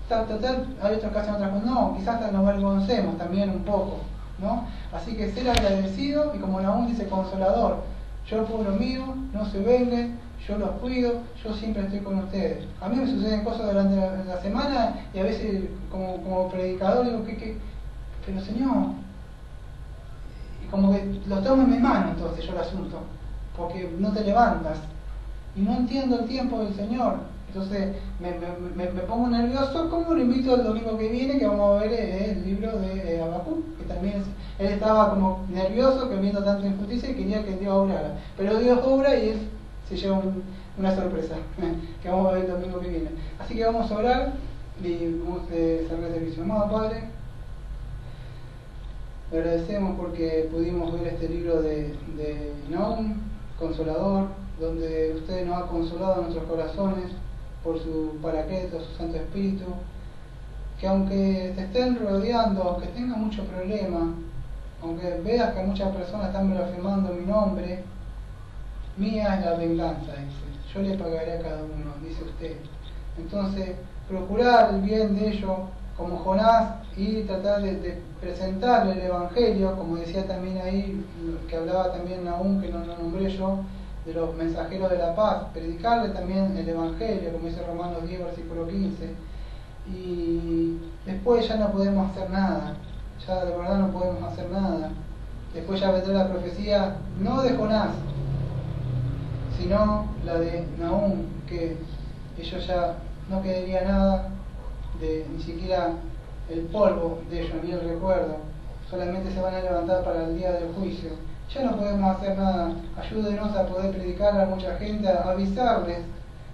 total, hay otros que hacen otras cosas. No, quizás hasta nos avergoncemos también un poco, ¿no? Así que ser agradecido y como Nahum dice, consolador. Yo por lo mío, no se vengan, yo los cuido, yo siempre estoy con ustedes. A mí me suceden cosas durante la semana y a veces como predicador digo, pero Señor, y como que lo tomo en mi mano entonces yo el asunto, porque no te levantas y no entiendo el tiempo del Señor. Entonces me pongo nervioso, como lo invito el domingo que viene, que vamos a ver el libro de Habacuc, que también él estaba como nervioso, que viendo tanta injusticia y quería que Dios obrara. Pero Dios obra y él se lleva una sorpresa, que vamos a ver el domingo que viene. Así que vamos a orar y vamos a cerrar el servicio. Amado Padre, le agradecemos porque pudimos ver este libro de Nahum, Consolador, donde usted nos ha consolado en nuestros corazones por su Paracleto, su Santo Espíritu, que aunque te estén rodeando, aunque tengas muchos problemas, aunque veas que muchas personas están blasfemando mi nombre, mía es la venganza, dice, yo le pagaré a cada uno, dice usted. Entonces, procurar el bien de ellos, como Jonás, y tratar de presentarle el Evangelio, como decía también ahí, que hablaba también Nahum, que no lo nombré yo, de los mensajeros de la paz, predicarle también el Evangelio, como dice Romanos 10, versículo 15, y después ya no podemos hacer nada, ya de verdad no podemos hacer nada. Después ya vendrá la profecía, no de Jonás, sino la de Nahum, que ellos ya no quedaría nada, ni siquiera el polvo de ellos, ni el recuerdo, solamente se van a levantar para el día del juicio. Ya no podemos hacer nada. Ayúdenos a poder predicar a mucha gente, a avisarles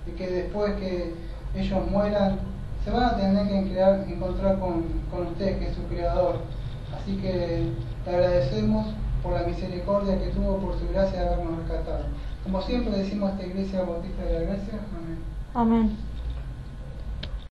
de que después que ellos mueran se van a tener que encontrar con usted, que es su creador. Así que le agradecemos por la misericordia que tuvo, por su gracia de habernos rescatado. Como siempre decimos a esta Iglesia Bautista de la Gracia, amén. Amén.